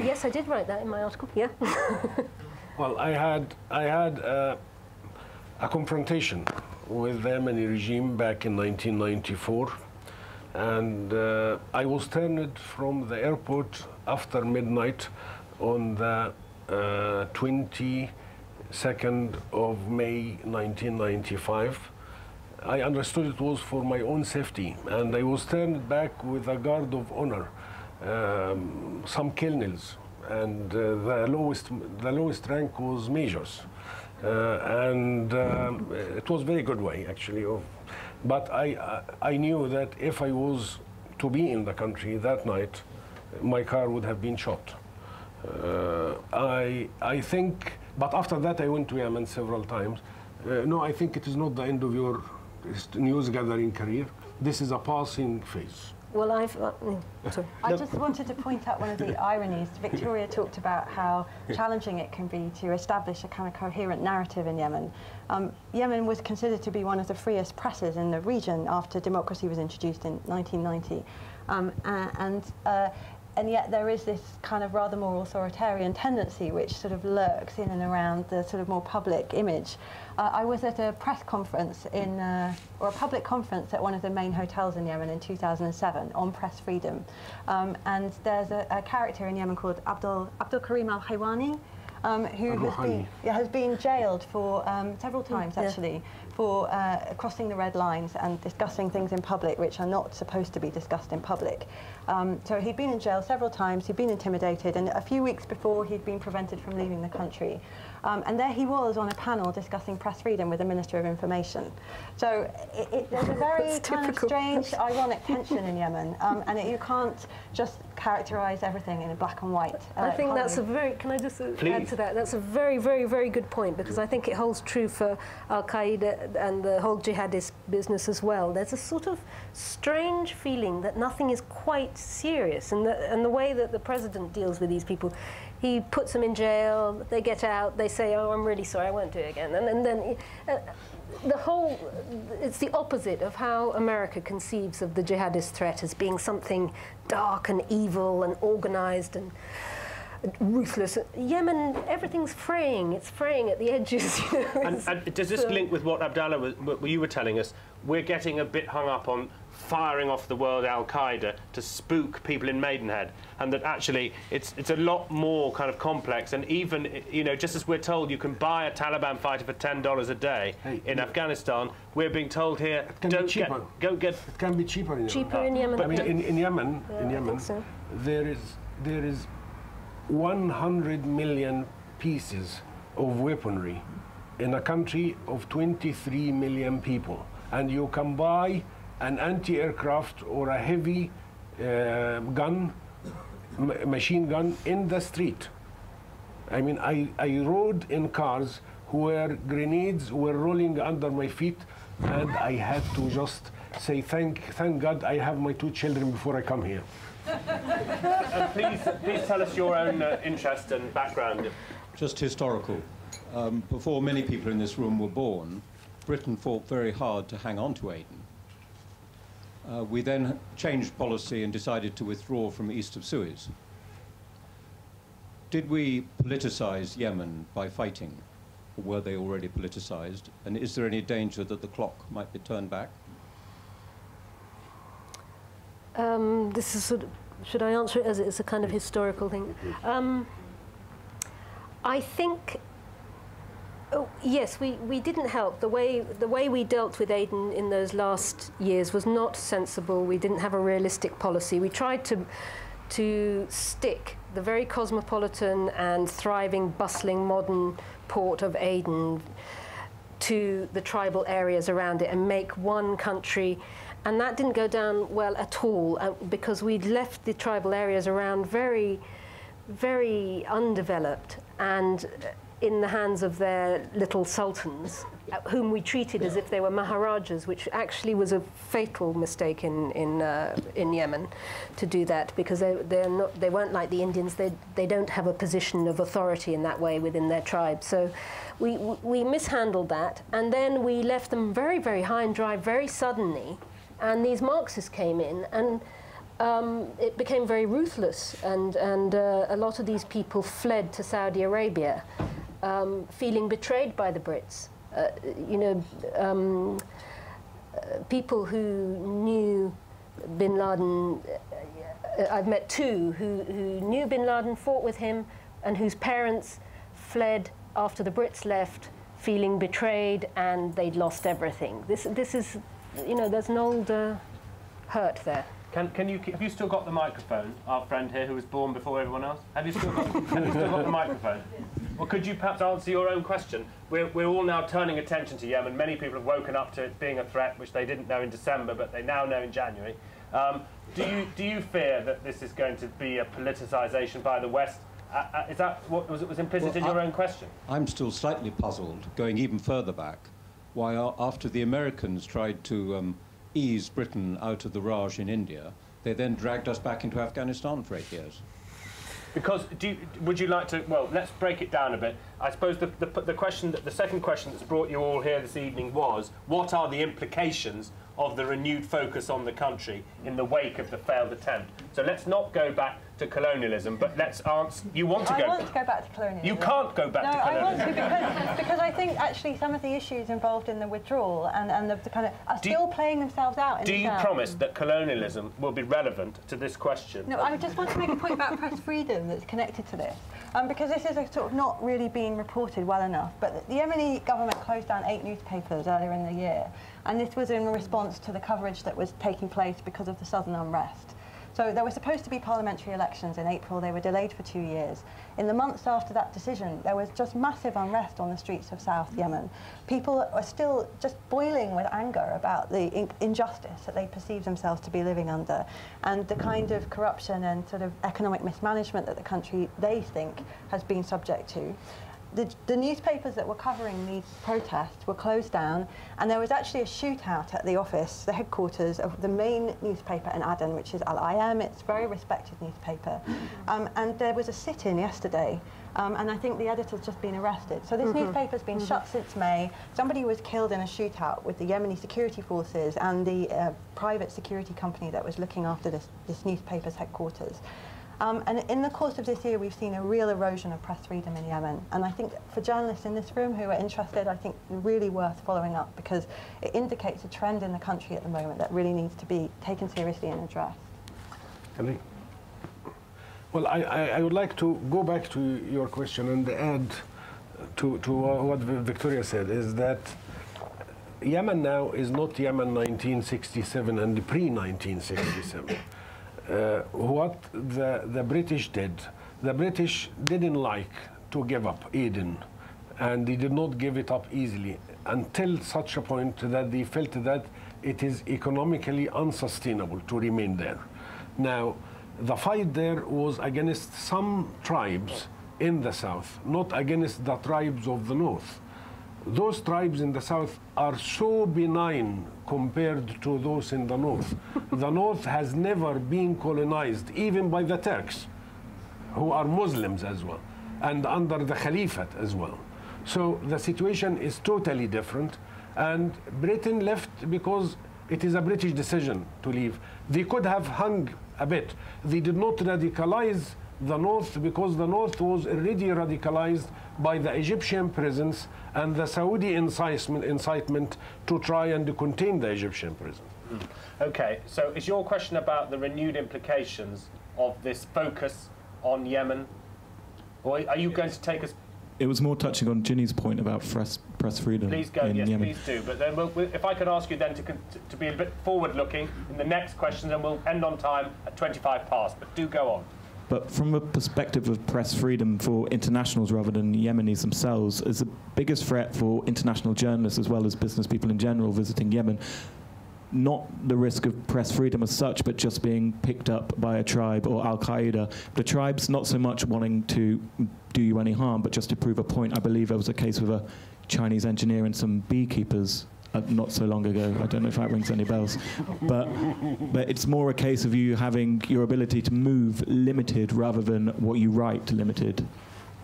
Yes, I did write that in my article. Yeah. Well, I had a confrontation with the Yemeni regime back in 1994. And I was turned from the airport after midnight on the 22nd of May 1995. I understood it was for my own safety, and I was turned back with a guard of honor, some colonels, and the lowest rank was majors. And it was a very good way, actually, but I knew that if I was to be in the country that night, my car would have been shot. I think, but after that I went to Yemen several times. No, I think it is not the end of your news gathering career. This is a passing phase. Well, I just wanted to point out one of the ironies. Victoria talked about how challenging it can be to establish a kind of coherent narrative in Yemen. Yemen was considered to be one of the freest presses in the region after democracy was introduced in 1990. And yet there is this kind of rather more authoritarian tendency which sort of lurks in and around the sort of more public image. I was at a press conference or a public conference at one of the main hotels in Yemen in 2007 on press freedom. And there's a character in Yemen called Abdul Karim al-Haywani, who has been jailed for several times, actually, for crossing the red lines and discussing things in public which are not supposed to be discussed in public. So he'd been in jail several times, he'd been intimidated, and a few weeks before he'd been prevented from leaving the country. And there he was on a panel discussing press freedom with the Minister of Information. So there's a very kind of strange, ironic tension in Yemen, and you can't just characterise everything in a black and white. I think that's a very, can I just add to that? That's a very, very, very good point, because I think it holds true for al-Qaeda and the whole jihadist business as well. There's a sort of strange feeling that nothing is quite serious, and the way that the president deals with these people, he puts them in jail, they get out, they say, oh, I'm really sorry, I won't do it again. And then it's the opposite of how America conceives of the jihadist threat as being something dark and evil and organized and ruthless. Yemen, everything's fraying. It's fraying at the edges. You know? And does this link with what Abdallah, you were telling us? We're getting a bit hung up on firing off the world al-Qaeda to spook people in Maidenhead, and that actually it's a lot more kind of complex. And even, you know, just as we're told you can buy a Taliban fighter for $10 a day in Afghanistan, we're being told here, don't get... It can be cheaper in Yemen. Cheaper in Yemen. But in Yemen, so. there is 100 million pieces of weaponry in a country of 23 million people, and you can buy an anti-aircraft or a heavy machine gun in the street. I mean, I rode in cars where grenades were rolling under my feet, and I had to just say, thank God I have my 2 children before I come here. Please tell us your own interest and background. Just historical. Before many people in this room were born, Britain fought very hard to hang on to Aden. We then changed policy and decided to withdraw from east of Suez. Did we politicize Yemen by fighting, or were they already politicized? And is there any danger that the clock might be turned back? This is sort of, should I answer it as it's a kind of historical thing? I think, yes, we didn't help. The way we dealt with Aden in those last years was not sensible. We didn't have a realistic policy. We tried to stick the very cosmopolitan and thriving, bustling, modern port of Aden to the tribal areas around it and make one country. And that didn't go down well at all because we'd left the tribal areas around very, very undeveloped and in the hands of their little sultans, whom we treated as if they were maharajas, which actually was a fatal mistake in Yemen to do that, because they weren't like the Indians. They don't have a position of authority in that way within their tribe. So we mishandled that, and then we left them very, very high and dry very suddenly, and these Marxists came in, and it became very ruthless, and a lot of these people fled to Saudi Arabia, feeling betrayed by the Brits. You know, people who knew bin Laden, I've met 2 who knew bin Laden, fought with him, and whose parents fled after the Brits left, feeling betrayed, and they'd lost everything. This is, you know, there's an old hurt there. Have you still got the microphone, our friend here who was born before everyone else? Have you still got the microphone? Well, could you perhaps answer your own question? We're all now turning attention to Yemen. Many people have woken up to it being a threat, which they didn't know in December, but they now know in January. Do you fear that this is going to be a politicisation by the West? Is that what was implicit in your own question? I'm still slightly puzzled, going even further back, why after the Americans tried to ease Britain out of the Raj in India, they then dragged us back into Afghanistan for 8 years. Because would you like to? Well, let's break it down a bit. I suppose the second question that's brought you all here this evening was: what are the implications of the renewed focus on the country in the wake of the failed attempt? So let's not go back to colonialism, but let's answer. You want to go? I want to go back to colonialism. You can't go back to colonialism. No, I want to because I think actually some of the issues involved in the withdrawal and the kind of are still playing themselves out. Do you promise that colonialism will be relevant to this question? No, I just want to make a point about press freedom that's connected to this, because this is a sort of not really being reported well enough. But the Yemeni government closed down 8 newspapers earlier in the year, and this was in response to the coverage that was taking place because of the southern unrest. So there were supposed to be parliamentary elections in April. They were delayed for 2 years. In the months after that decision, there was just massive unrest on the streets of South Yemen. People are still just boiling with anger about the injustice that they perceive themselves to be living under, and the kind of corruption and sort of economic mismanagement that the country, they think, has been subject to. The newspapers that were covering these protests were closed down, and there was actually a shootout at the office, the headquarters of the main newspaper in Aden, which is Al-Ayam. It's a very respected newspaper. And there was a sit-in yesterday, and I think the editor's just been arrested. So this newspaper's been shut since May. Somebody was killed in a shootout with the Yemeni security forces and the private security company that was looking after this newspaper's headquarters. And in the course of this year, we've seen a real erosion of press freedom in Yemen. And I think for journalists in this room who are interested, I think really worth following up, because it indicates a trend in the country at the moment that really needs to be taken seriously and addressed. Henry? Well, I would like to go back to your question and add to what Victoria said, is that Yemen now is not Yemen 1967 and pre-1967. What the British did, the British didn't like to give up Aden, and they did not give it up easily until such a point that they felt that it is economically unsustainable to remain there. Now, the fight there was against some tribes in the south, not against the tribes of the north. Those tribes in the south are so benign compared to those in the north. The north has never been colonized, even by the Turks, who are Muslims as well, and under the Caliphate as well. So the situation is totally different, and Britain left because it is a British decision to leave. They could have hung a bit. They did not radicalize the north because the north was already radicalized by the Egyptian presence and the Saudi incitement to try and contain the Egyptian presence. Okay, so is your question about the renewed implications of this focus on Yemen, or are you going to take us? It was more touching on Ginny's point about press freedom. Please go, in yes, Yemen. please do. But then if I could ask you then to be a bit forward-looking in the next question, and we'll end on time at 25 past. But do go on. But from a perspective of press freedom for internationals rather than Yemenis themselves, is the biggest threat for international journalists as well as business people in general visiting Yemen not the risk of press freedom as such, but just being picked up by a tribe or al-Qaeda. The tribe's not so much wanting to do you any harm, but just to prove a point. I believe there was a case with a Chinese engineer and some beekeepers not so long ago. I don't know if that rings any bells. But it's more a case of you having your ability to move limited rather than what you write limited.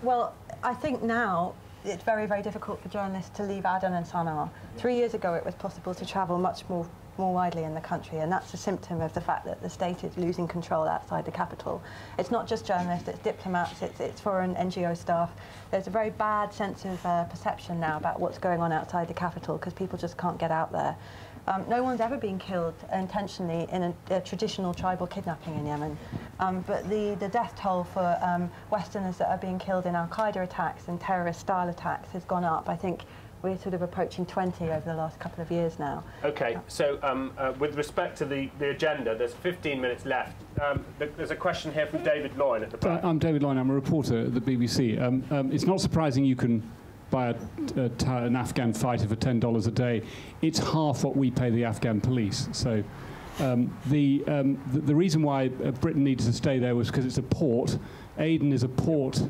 Well, I think now it's very, very difficult for journalists to leave Aden and Sana'a. 3 years ago, it was possible to travel much more widely in the country, and that's a symptom of the fact that the state is losing control outside the capital. It's not just journalists, it's diplomats, it's foreign NGO staff. There's a very bad sense of perception now about what's going on outside the capital because people just can't get out there. No one's ever been killed intentionally in a traditional tribal kidnapping in Yemen. But the death toll for Westerners that are being killed in al-Qaeda attacks and terrorist-style attacks has gone up. I think we're sort of approaching 20 over the last couple of years now. Okay, so with respect to the agenda, there's 15 minutes left. There's a question here from David Loyne at the back. I'm David Loyne, I'm a reporter at the BBC. It's not surprising you can buy an Afghan fighter for $10 a day. It's half what we pay the Afghan police. So the reason why Britain needed to stay there was because it's a port. Aden is a port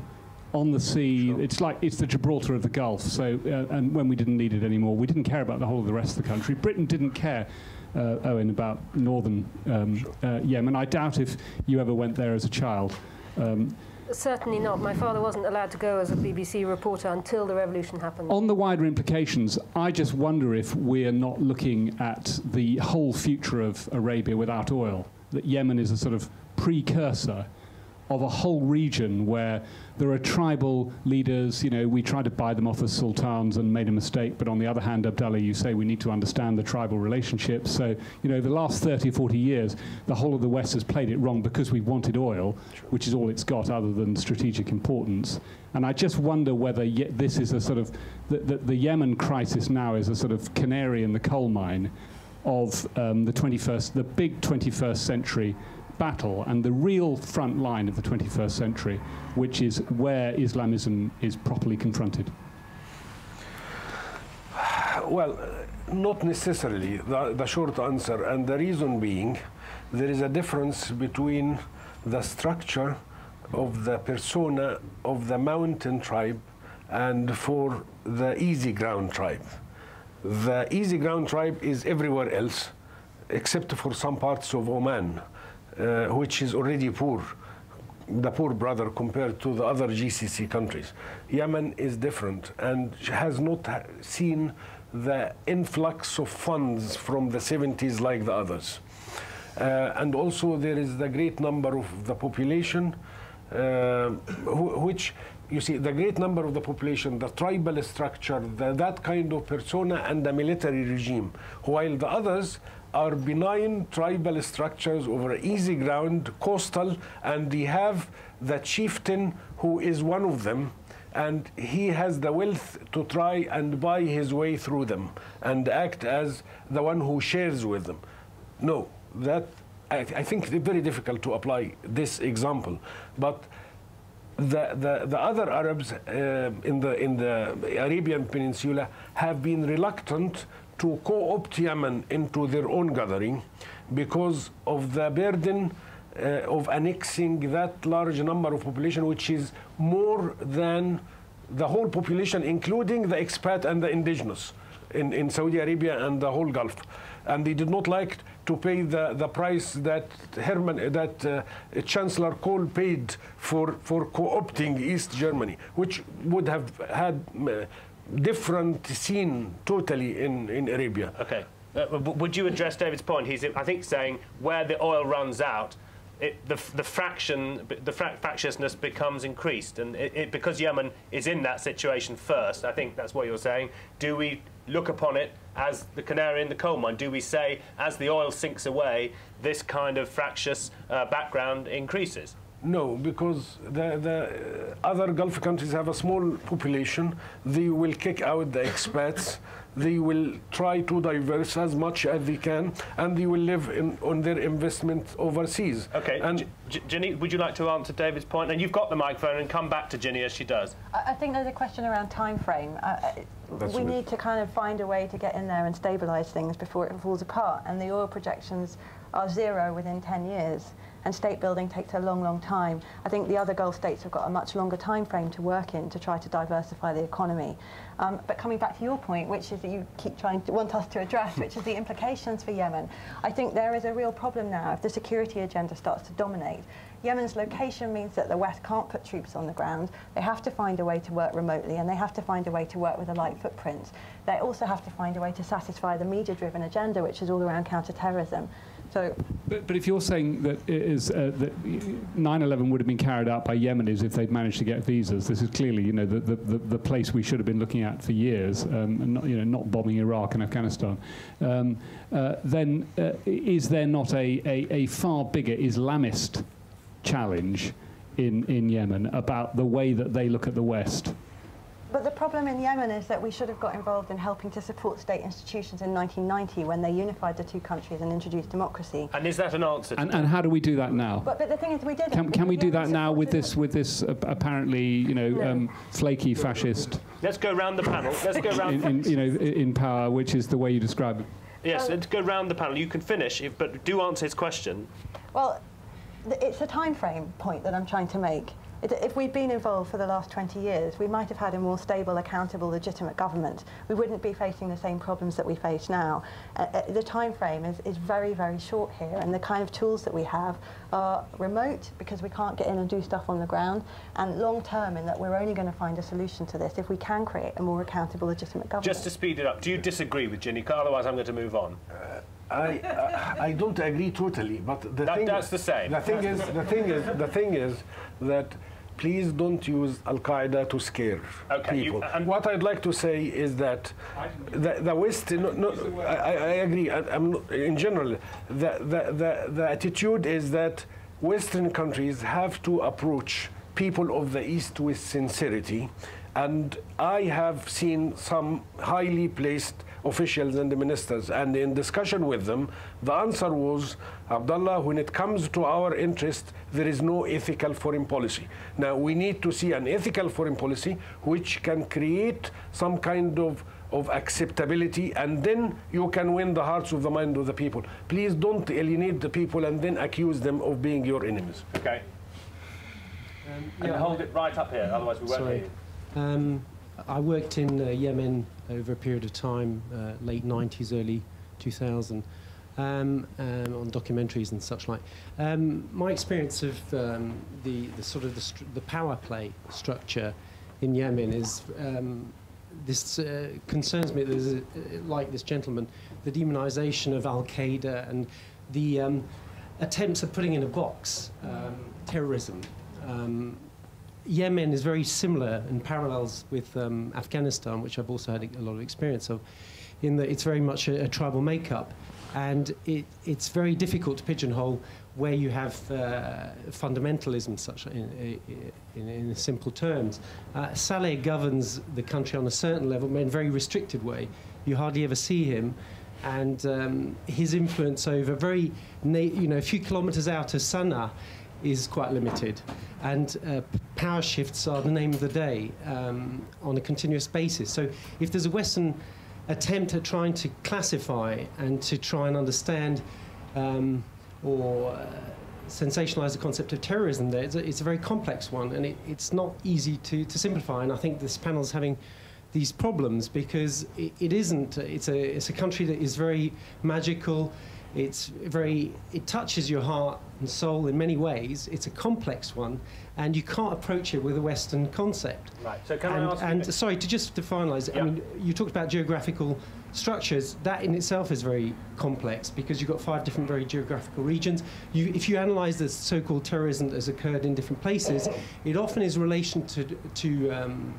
on the sea. Sure. It's the Gibraltar of the Gulf. So and when we didn't need it anymore, we didn't care about the whole of the rest of the country. Britain didn't care, Owen, about northern Yemen. I doubt if you ever went there as a child. Certainly not. My father wasn't allowed to go as a BBC reporter until the revolution happened. On the wider implications, I just wonder if we're not looking at the whole future of Arabia without oil, that Yemen is a sort of precursor of a whole region where there are tribal leaders. You know, we tried to buy them off as sultans and made a mistake, but on the other hand, Abdullah, you say we need to understand the tribal relationships. So, you know, the last 30 or 40 years, the whole of the West has played it wrong because we wanted oil, which is all it's got other than strategic importance. And I just wonder whether this is a sort of, the Yemen crisis now is a sort of canary in the coal mine of the big 21st century battle and the real front line of the 21st century, which is where Islamism is properly confronted? Well, not necessarily, the short answer, and the reason being there is a difference between the structure of the persona of the mountain tribe and for the easy ground tribe. The easy ground tribe is everywhere else except for some parts of Oman, which is already poor, the poor brother compared to the other GCC countries. Yemen is different and has not seen the influx of funds from the 70s like the others. And also there is the great number of the population, which, you see, the great number of the population, the tribal structure, that kind of persona and the military regime, while the others are benign tribal structures over easy ground, coastal, and they have the chieftain who is one of them, and he has the wealth to try and buy his way through them and act as the one who shares with them. No, that I think it's very difficult to apply this example, but the other Arabs in the Arabian Peninsula have been reluctant to co-opt Yemen into their own gathering because of the burden of annexing that large number of population, which is more than the whole population, including the expat and the indigenous in Saudi Arabia and the whole Gulf. And they did not like to pay the price that Chancellor Kohl paid for co-opting East Germany, which would have had different scene totally in Arabia. Okay. Would you address David's point? He's, I think, saying where the oil runs out, the fractiousness becomes increased, and because Yemen is in that situation first, I think that's what you're saying. Do we look upon it as the canary in the coal mine? Do we say, as the oil sinks away, this kind of fractious background increases? No, because the other Gulf countries have a small population. They will kick out the expats. They will try to diverse as much as they can, and they will live on their investment overseas. Okay, and Ginny, would you like to answer David's point? And you've got the microphone, and come back to Ginny as she does. I think there's a question around time frame. We need to kind of find a way to get in there and stabilise things before it falls apart, and the oil projections are 0 within 10 years. And state building takes a long, long time. I think the other Gulf states have got a much longer time frame to work in to try to diversify the economy. But coming back to your point, which is that you keep want us to address, which is the implications for Yemen, I think there is a real problem now if the security agenda starts to dominate. Yemen's location means that the West can't put troops on the ground. They have to find a way to work remotely, and they have to find a way to work with a light footprint. They also have to find a way to satisfy the media-driven agenda, which is all around counter-terrorism. So, but if you're saying that it is that 9/11 would have been carried out by Yemenis if they'd managed to get visas, this is clearly, you know, the place we should have been looking at for years, and not, you know, not bombing Iraq and Afghanistan. Then is there not a far bigger Islamist challenge in Yemen about the way that they look at the West? But the problem in Yemen is that we should have got involved in helping to support state institutions in 1990 when they unified the two countries and introduced democracy. And is that an answer? And how do we do that now? But the thing is, we did. Can we do that now with this apparently, you know, flaky fascist? Let's go round the panel. Let's go round. in power, which is the way you describe it. Yes, let's go round the panel. You can finish, but do answer his question. Well, it's a time frame point that I'm trying to make. If we'd been involved for the last 20 years, we might have had a more stable, accountable, legitimate government. We wouldn't be facing the same problems that we face now. The time frame is very, very short here, and the kind of tools that we have are remote because we can't get in and do stuff on the ground, and long term in that we're only going to find a solution to this if we can create a more accountable, legitimate government. Just to speed it up, do you disagree with Ginny? Otherwise, I'm going to move on. I don't agree totally, but that's the same. The thing is that please don't use al-Qaeda to scare people. What I'd like to say is that the West, I agree, in general, the attitude is that Western countries have to approach people of the East with sincerity. And I have seen some highly placed officials and the ministers, and in discussion with them, the answer was, Abdullah, when it comes to our interest, there is no ethical foreign policy. Now, we need to see an ethical foreign policy which can create some kind of acceptability, and then you can win the hearts of the mind of the people. Please don't alienate the people and then accuse them of being your enemies. Okay. And hold it right up here, otherwise we won't hear you. I worked in Yemen over a period of time, late 90s, early 2000, on documentaries and such like. My experience of the power play structure in Yemen is this concerns me. There's like this gentleman, the demonization of al-Qaeda and the attempts of putting in a box terrorism. Yemen is very similar and parallels with Afghanistan, which I've also had a lot of experience of, in that it's very much a tribal makeup, and it's very difficult to pigeonhole where you have fundamentalism, such in simple terms. Saleh governs the country on a certain level, but in a very restricted way. You hardly ever see him, and his influence over a few kilometres out of Sana'a is quite limited, and power shifts are the name of the day on a continuous basis. So if there's a Western attempt at trying to classify and to try and understand or sensationalize the concept of terrorism there. It's a very complex one, and it's not easy to simplify, and I think this panel's having these problems because it isn't. It's a country that is very magical. It touches your heart and soul in many ways. It's a complex one, and you can't approach it with a Western concept. Right. So can I ask? And sorry, to finalise. Yeah. I mean, you talked about geographical structures. That in itself is very complex because you've got 5 different very geographical regions. If you analyse the so-called terrorism that has occurred in different places, it often is relation to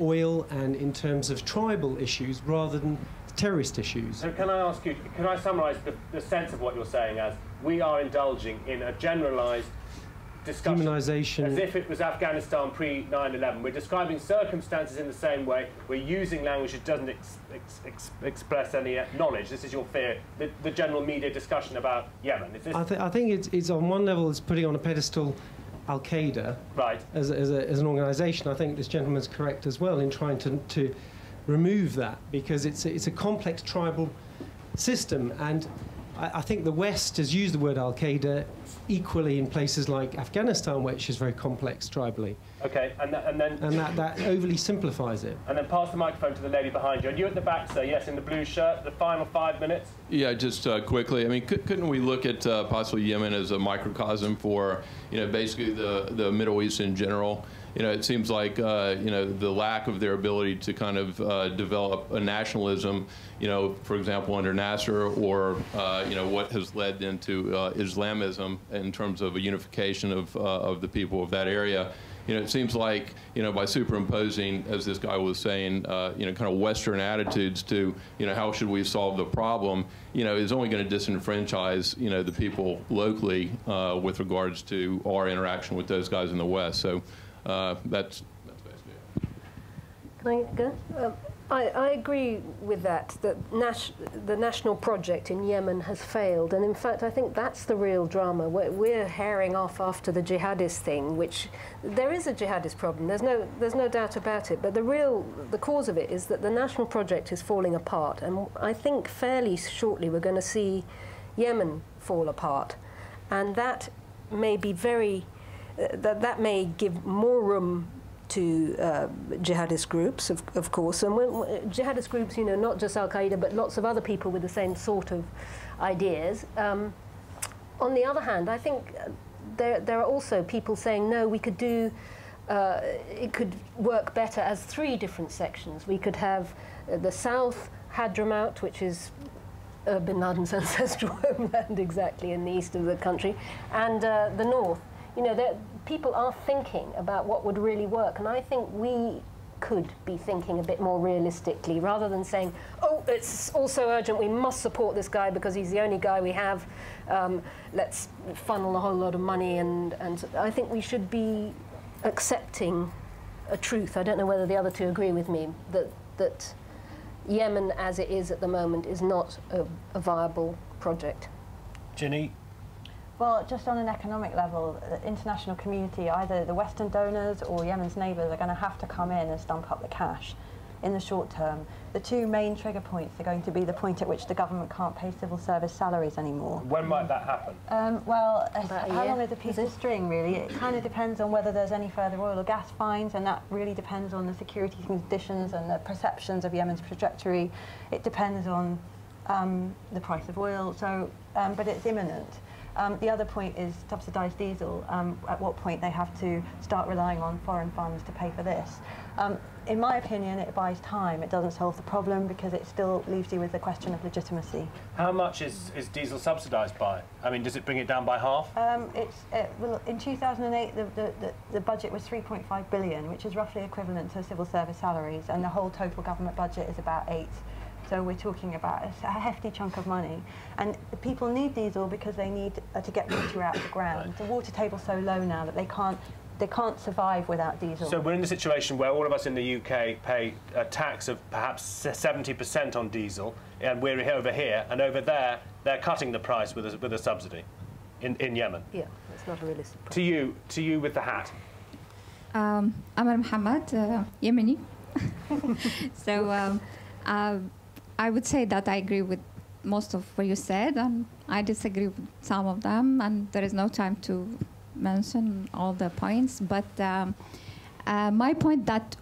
oil and in terms of tribal issues rather than terrorist issues. So can I ask you, can I summarise the sense of what you're saying as we are indulging in a generalised discussion demonisation, as if it was Afghanistan pre-9/11. We're describing circumstances in the same way. We're using language that doesn't express any knowledge. This is your fear, the general media discussion about Yemen. Is this I think it's on one level it's putting on a pedestal al-Qaeda right. as an organisation. I think this gentleman's correct as well in trying to remove that because it's a complex tribal system, and I think the West has used the word al-Qaeda equally in places like Afghanistan, which is very complex tribally. Okay, and that overly simplifies it. And then pass the microphone to the lady behind you. And you at the back, sir, yes, in the blue shirt, the final 5 minutes. Yeah, just quickly, I mean, couldn't we look at possibly Yemen as a microcosm for, basically the Middle East in general? It seems like, the lack of their ability to kind of develop a nationalism, for example, under Nasser, or, what has led into Islamism in terms of a unification of the people of that area. It seems like, by superimposing, as this guy was saying, kind of Western attitudes to, how should we solve the problem, is only going to disenfranchise, the people locally with regards to our interaction with those guys in the West. So that's basically it. Can I go? I agree with that the national project in Yemen has failed, and in fact I think that's the real drama. We're herring off after the jihadist thing, which there is a jihadist problem, there's no doubt about it, but the cause of it is that the national project is falling apart, and I think fairly shortly we're going to see Yemen fall apart, and that may be that may give more room to jihadist groups, of course, and jihadist groups, not just al-Qaeda, but lots of other people with the same sort of ideas. On the other hand, I think there are also people saying, no, we could do, it could work better as 3 different sections. We could have the south, Hadramaut, which is bin Laden's ancestral homeland exactly in the east of the country, and the north. People are thinking about what would really work, and I think we could be thinking a bit more realistically, rather than saying, oh, it's also urgent, we must support this guy because he's the only guy we have, let's funnel a whole lot of money, and I think we should be accepting a truth. I don't know whether the other 2 agree with me, that Yemen as it is at the moment is not a viable project. Ginny? Well, just on an economic level, the international community, either the Western donors or Yemen's neighbours, are going to have to come in and stump up the cash in the short term. The 2 main trigger points are going to be the point at which the government can't pay civil service salaries anymore. When might that happen? Well, how long is a piece of string, really? It kind of depends on whether there's any further oil or gas finds, and that really depends on the security conditions and the perceptions of Yemen's trajectory. It depends on the price of oil, so, but it's imminent. The other point is subsidised diesel, at what point they have to start relying on foreign funds to pay for this. In my opinion, it buys time. It doesn't solve the problem because it still leaves you with the question of legitimacy. How much is diesel subsidised by? I mean, does it bring it down by half? Well, in 2008, the budget was 3.5 billion, which is roughly equivalent to civil service salaries, and the whole total government budget is about 8. So we're talking about a hefty chunk of money. And people need diesel because they need to get water out of the ground. Right. The water table's so low now that they can't survive without diesel. So we're in a situation where all of us in the UK pay a tax of perhaps 70% on diesel, and we're over here, and over there, they're cutting the price with a subsidy in Yemen. Yeah, that's not a realistic problem. To you with the hat. Amar Muhammad, Yemeni. So I would say that I agree with most of what you said, and I disagree with some of them, and there is no time to mention all the points. But my point that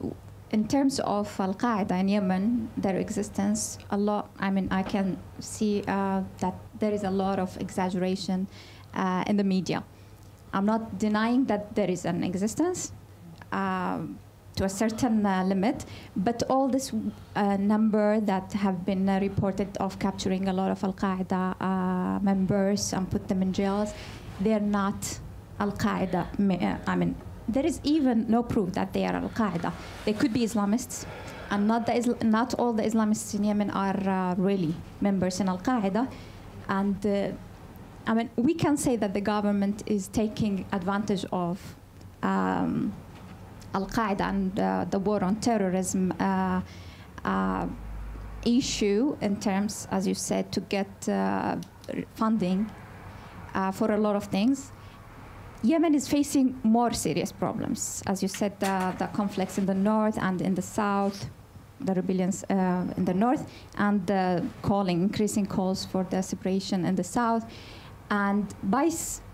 in terms of al-Qaeda in Yemen, their existence, I can see that there is a lot of exaggeration in the media. I'm not denying that there is an existence to a certain limit, but all this number that have been reported of capturing a lot of al-Qaeda members and put them in jails, they're not al-Qaeda. There is even no proof that they are al-Qaeda. They could be Islamists, and not all the Islamists in Yemen are really members in al-Qaeda. And we can say that the government is taking advantage of al-Qaeda and the war on terrorism issue in terms, as you said, to get funding for a lot of things. Yemen is facing more serious problems. As you said, the conflicts in the north and in the south, the rebellions in the north, and increasing calls for the separation in the south. And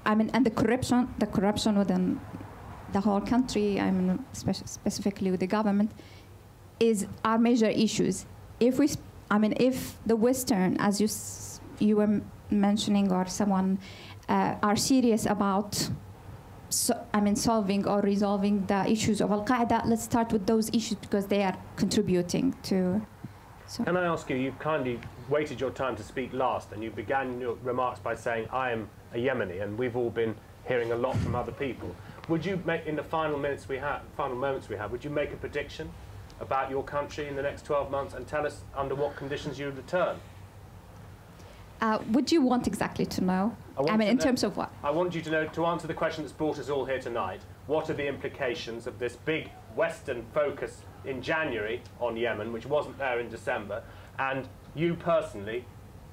and the corruption within the whole country, specifically with the government, are major issues. If the Western, as you were mentioning, or someone are serious about solving or resolving the issues of al-Qaeda, let's start with those issues because they are contributing to. Can I ask you, you've kindly waited your time to speak last, and you began your remarks by saying, I am a Yemeni, and we've all been hearing a lot from other people. Would you make, in the final moments we have, would you make a prediction about your country in the next 12 months and tell us under what conditions you would return? Would you want exactly to know? In terms of what? I want you to know, to answer the question that's brought us all here tonight, what are the implications of this big Western focus in January on Yemen, which wasn't there in December, and you personally,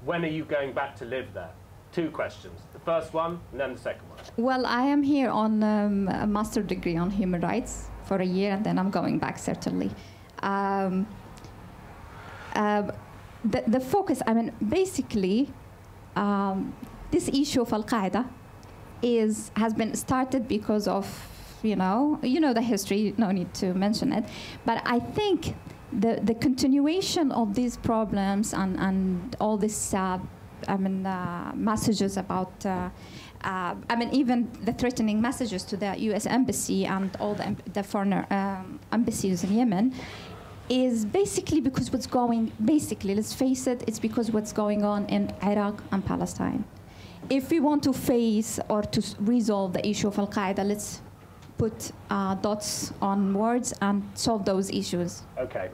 when are you going back to live there? 2 questions. The first one, and then the second one. Well, I am here on a master's degree on human rights for a year, and then I'm going back, certainly. The focus, basically, this issue of al-Qaeda has been started because of, you know the history, no need to mention it. But I think the continuation of these problems and all this, messages about, even the threatening messages to the U.S. embassy and all the foreign embassies in Yemen, is basically because let's face it, it's because what's going on in Iraq and Palestine. If we want to face or to resolve the issue of al-Qaeda, let's put dots on words and solve those issues. Okay,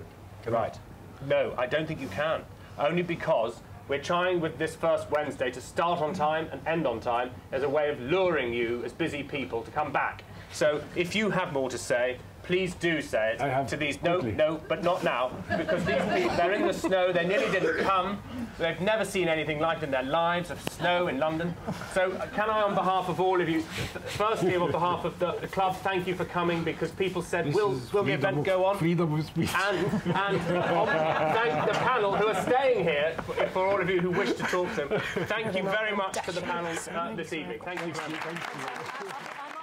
right. No, I don't think you can. Only because we're trying with this first Wednesday to start on time and end on time as a way of luring you as busy people to come back. So if you have more to say, please do say it to these. No, but not now, because these people, they're in the snow, they nearly didn't come. They've never seen anything like it in their lives, of snow in London. So can I, on behalf of all of you, firstly on behalf of the club, thank you for coming, because people said, will the event go on? Freedom of speech. And thank the panel who are staying here, for all of you who wish to talk to them. Thank you very much for the panel this evening. Thank you very much.